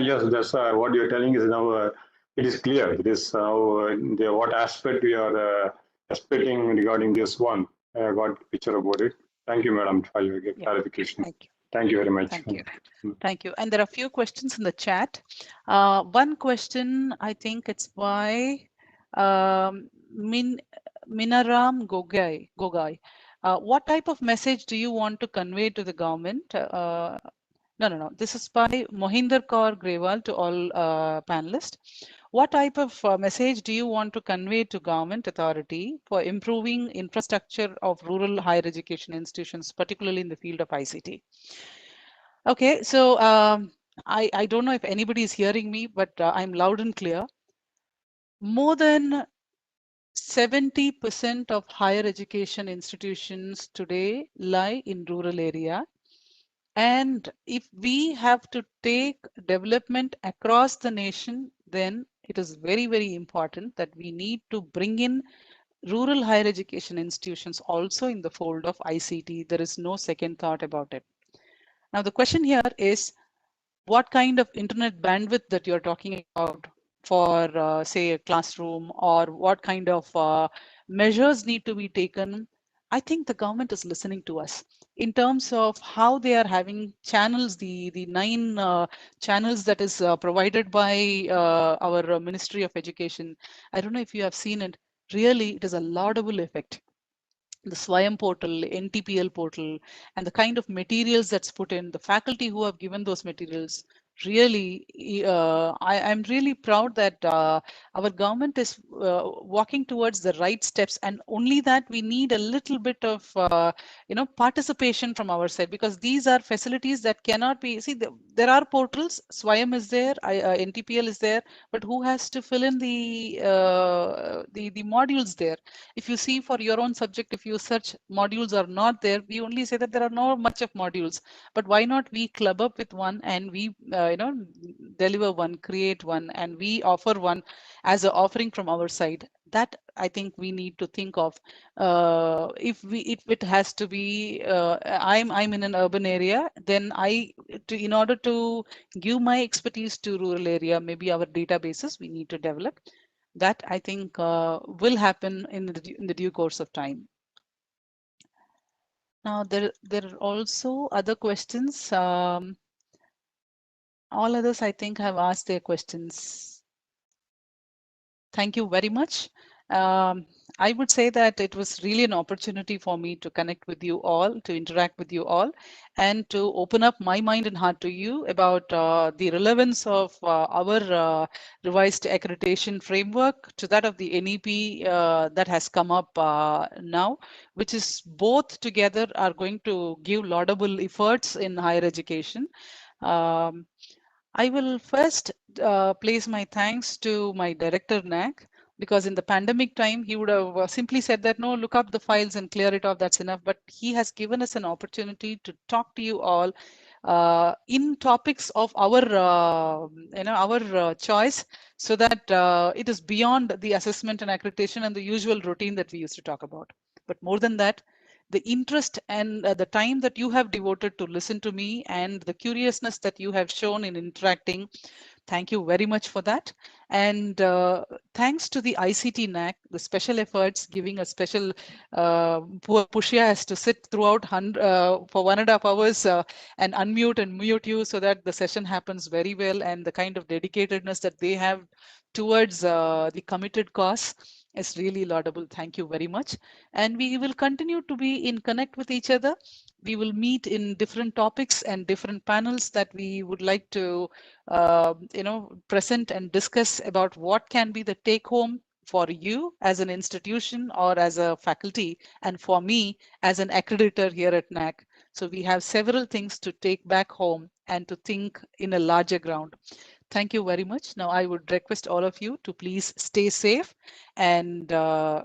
yes, that's what you're telling is now it is clear. It is how what aspect we are expecting regarding this one. I got picture about it. Thank you, madam, for your clarification.
Thank you.
Thank you very much.
Thank you. Thank you. And there are a few questions in the chat. One question, I think it's by Minaram Gogai. What type of message do you want to convey to the government? No. This is by Mohinder Kaur Grewal to all panelists. What type of message do you want to convey to government authority for improving infrastructure of rural higher education institutions, particularly in the field of ICT? Okay, so I don't know if anybody is hearing me, but I'm loud and clear. More than 70% of higher education institutions today lie in rural area. And if we have to take development across the nation, then it is very, very important that we need to bring in rural higher education institutions also in the fold of ICT. There is no second thought about it. Now, the question here is, what kind of internet bandwidth that you're talking about for, say, a classroom, or what kind of measures need to be taken? I think the government is listening to us in terms of how they are having channels, the 9 channels that is provided by our Ministry of Education. I don't know if you have seen it. Really, it is a laudable effect. The Swayam portal, NTPL portal, and the kind of materials that's put in, the faculty who have given those materials, really, I'm really proud that our government is walking towards the right steps, and only that we need a little bit of, participation from our side, because these are facilities that cannot be, see, there are portals, Swayam is there, NTPL is there, but who has to fill in the modules there? If you see for your own subject, if you search, modules are not there, we only say that there are not much of modules. But why not we club up with one and we deliver one, create one, and we offer one as an offering from our side? That I think we need to think of. If it has to be, I'm in an urban area, then in order to give my expertise to rural area, maybe our databases we need to develop. That I think will happen in the due course of time. Now there are also other questions. All others I think have asked their questions. Thank you very much. I would say that it was really an opportunity for me to connect with you all, to interact with you all, and to open up my mind and heart to you about the relevance of our revised accreditation framework to that of the NEP that has come up now, which is both together are going to give laudable efforts in higher education. I will first place my thanks to my director NAAC, because in the pandemic time, he would have simply said that, no, look up the files and clear it off, that's enough. But he has given us an opportunity to talk to you all in topics of our, choice, so that it is beyond the assessment and accreditation and the usual routine that we used to talk about. But more than that, the interest and the time that you have devoted to listen to me, and the curiousness that you have shown in interacting, thank you very much for that. And thanks to the ICT NAAC, the special efforts, giving a special, poor Pushya has to sit throughout for 1.5 hours and unmute and mute you so that the session happens very well, and the kind of dedicatedness that they have towards the committed cause is really laudable. Thank you very much. And we will continue to be in connect with each other. We will meet in different topics and different panels that we would like to present and discuss about what can be the take home for you as an institution or as a faculty, and for me as an accreditor here at NAAC. So we have several things to take back home and to think in a larger ground. Thank you very much. Now I would request all of you to please stay safe and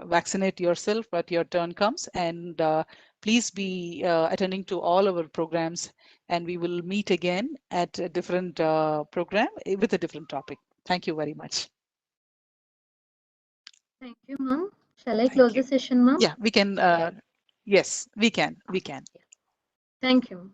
vaccinate yourself when your turn comes, and please be attending to all our programs, and we will meet again at a different program with a different topic. Thank you very much.
Thank you, ma'am. Shall I
Thank
close
you.
the session, ma'am?
Yeah, we can. Yes, we can. We can.
Thank you.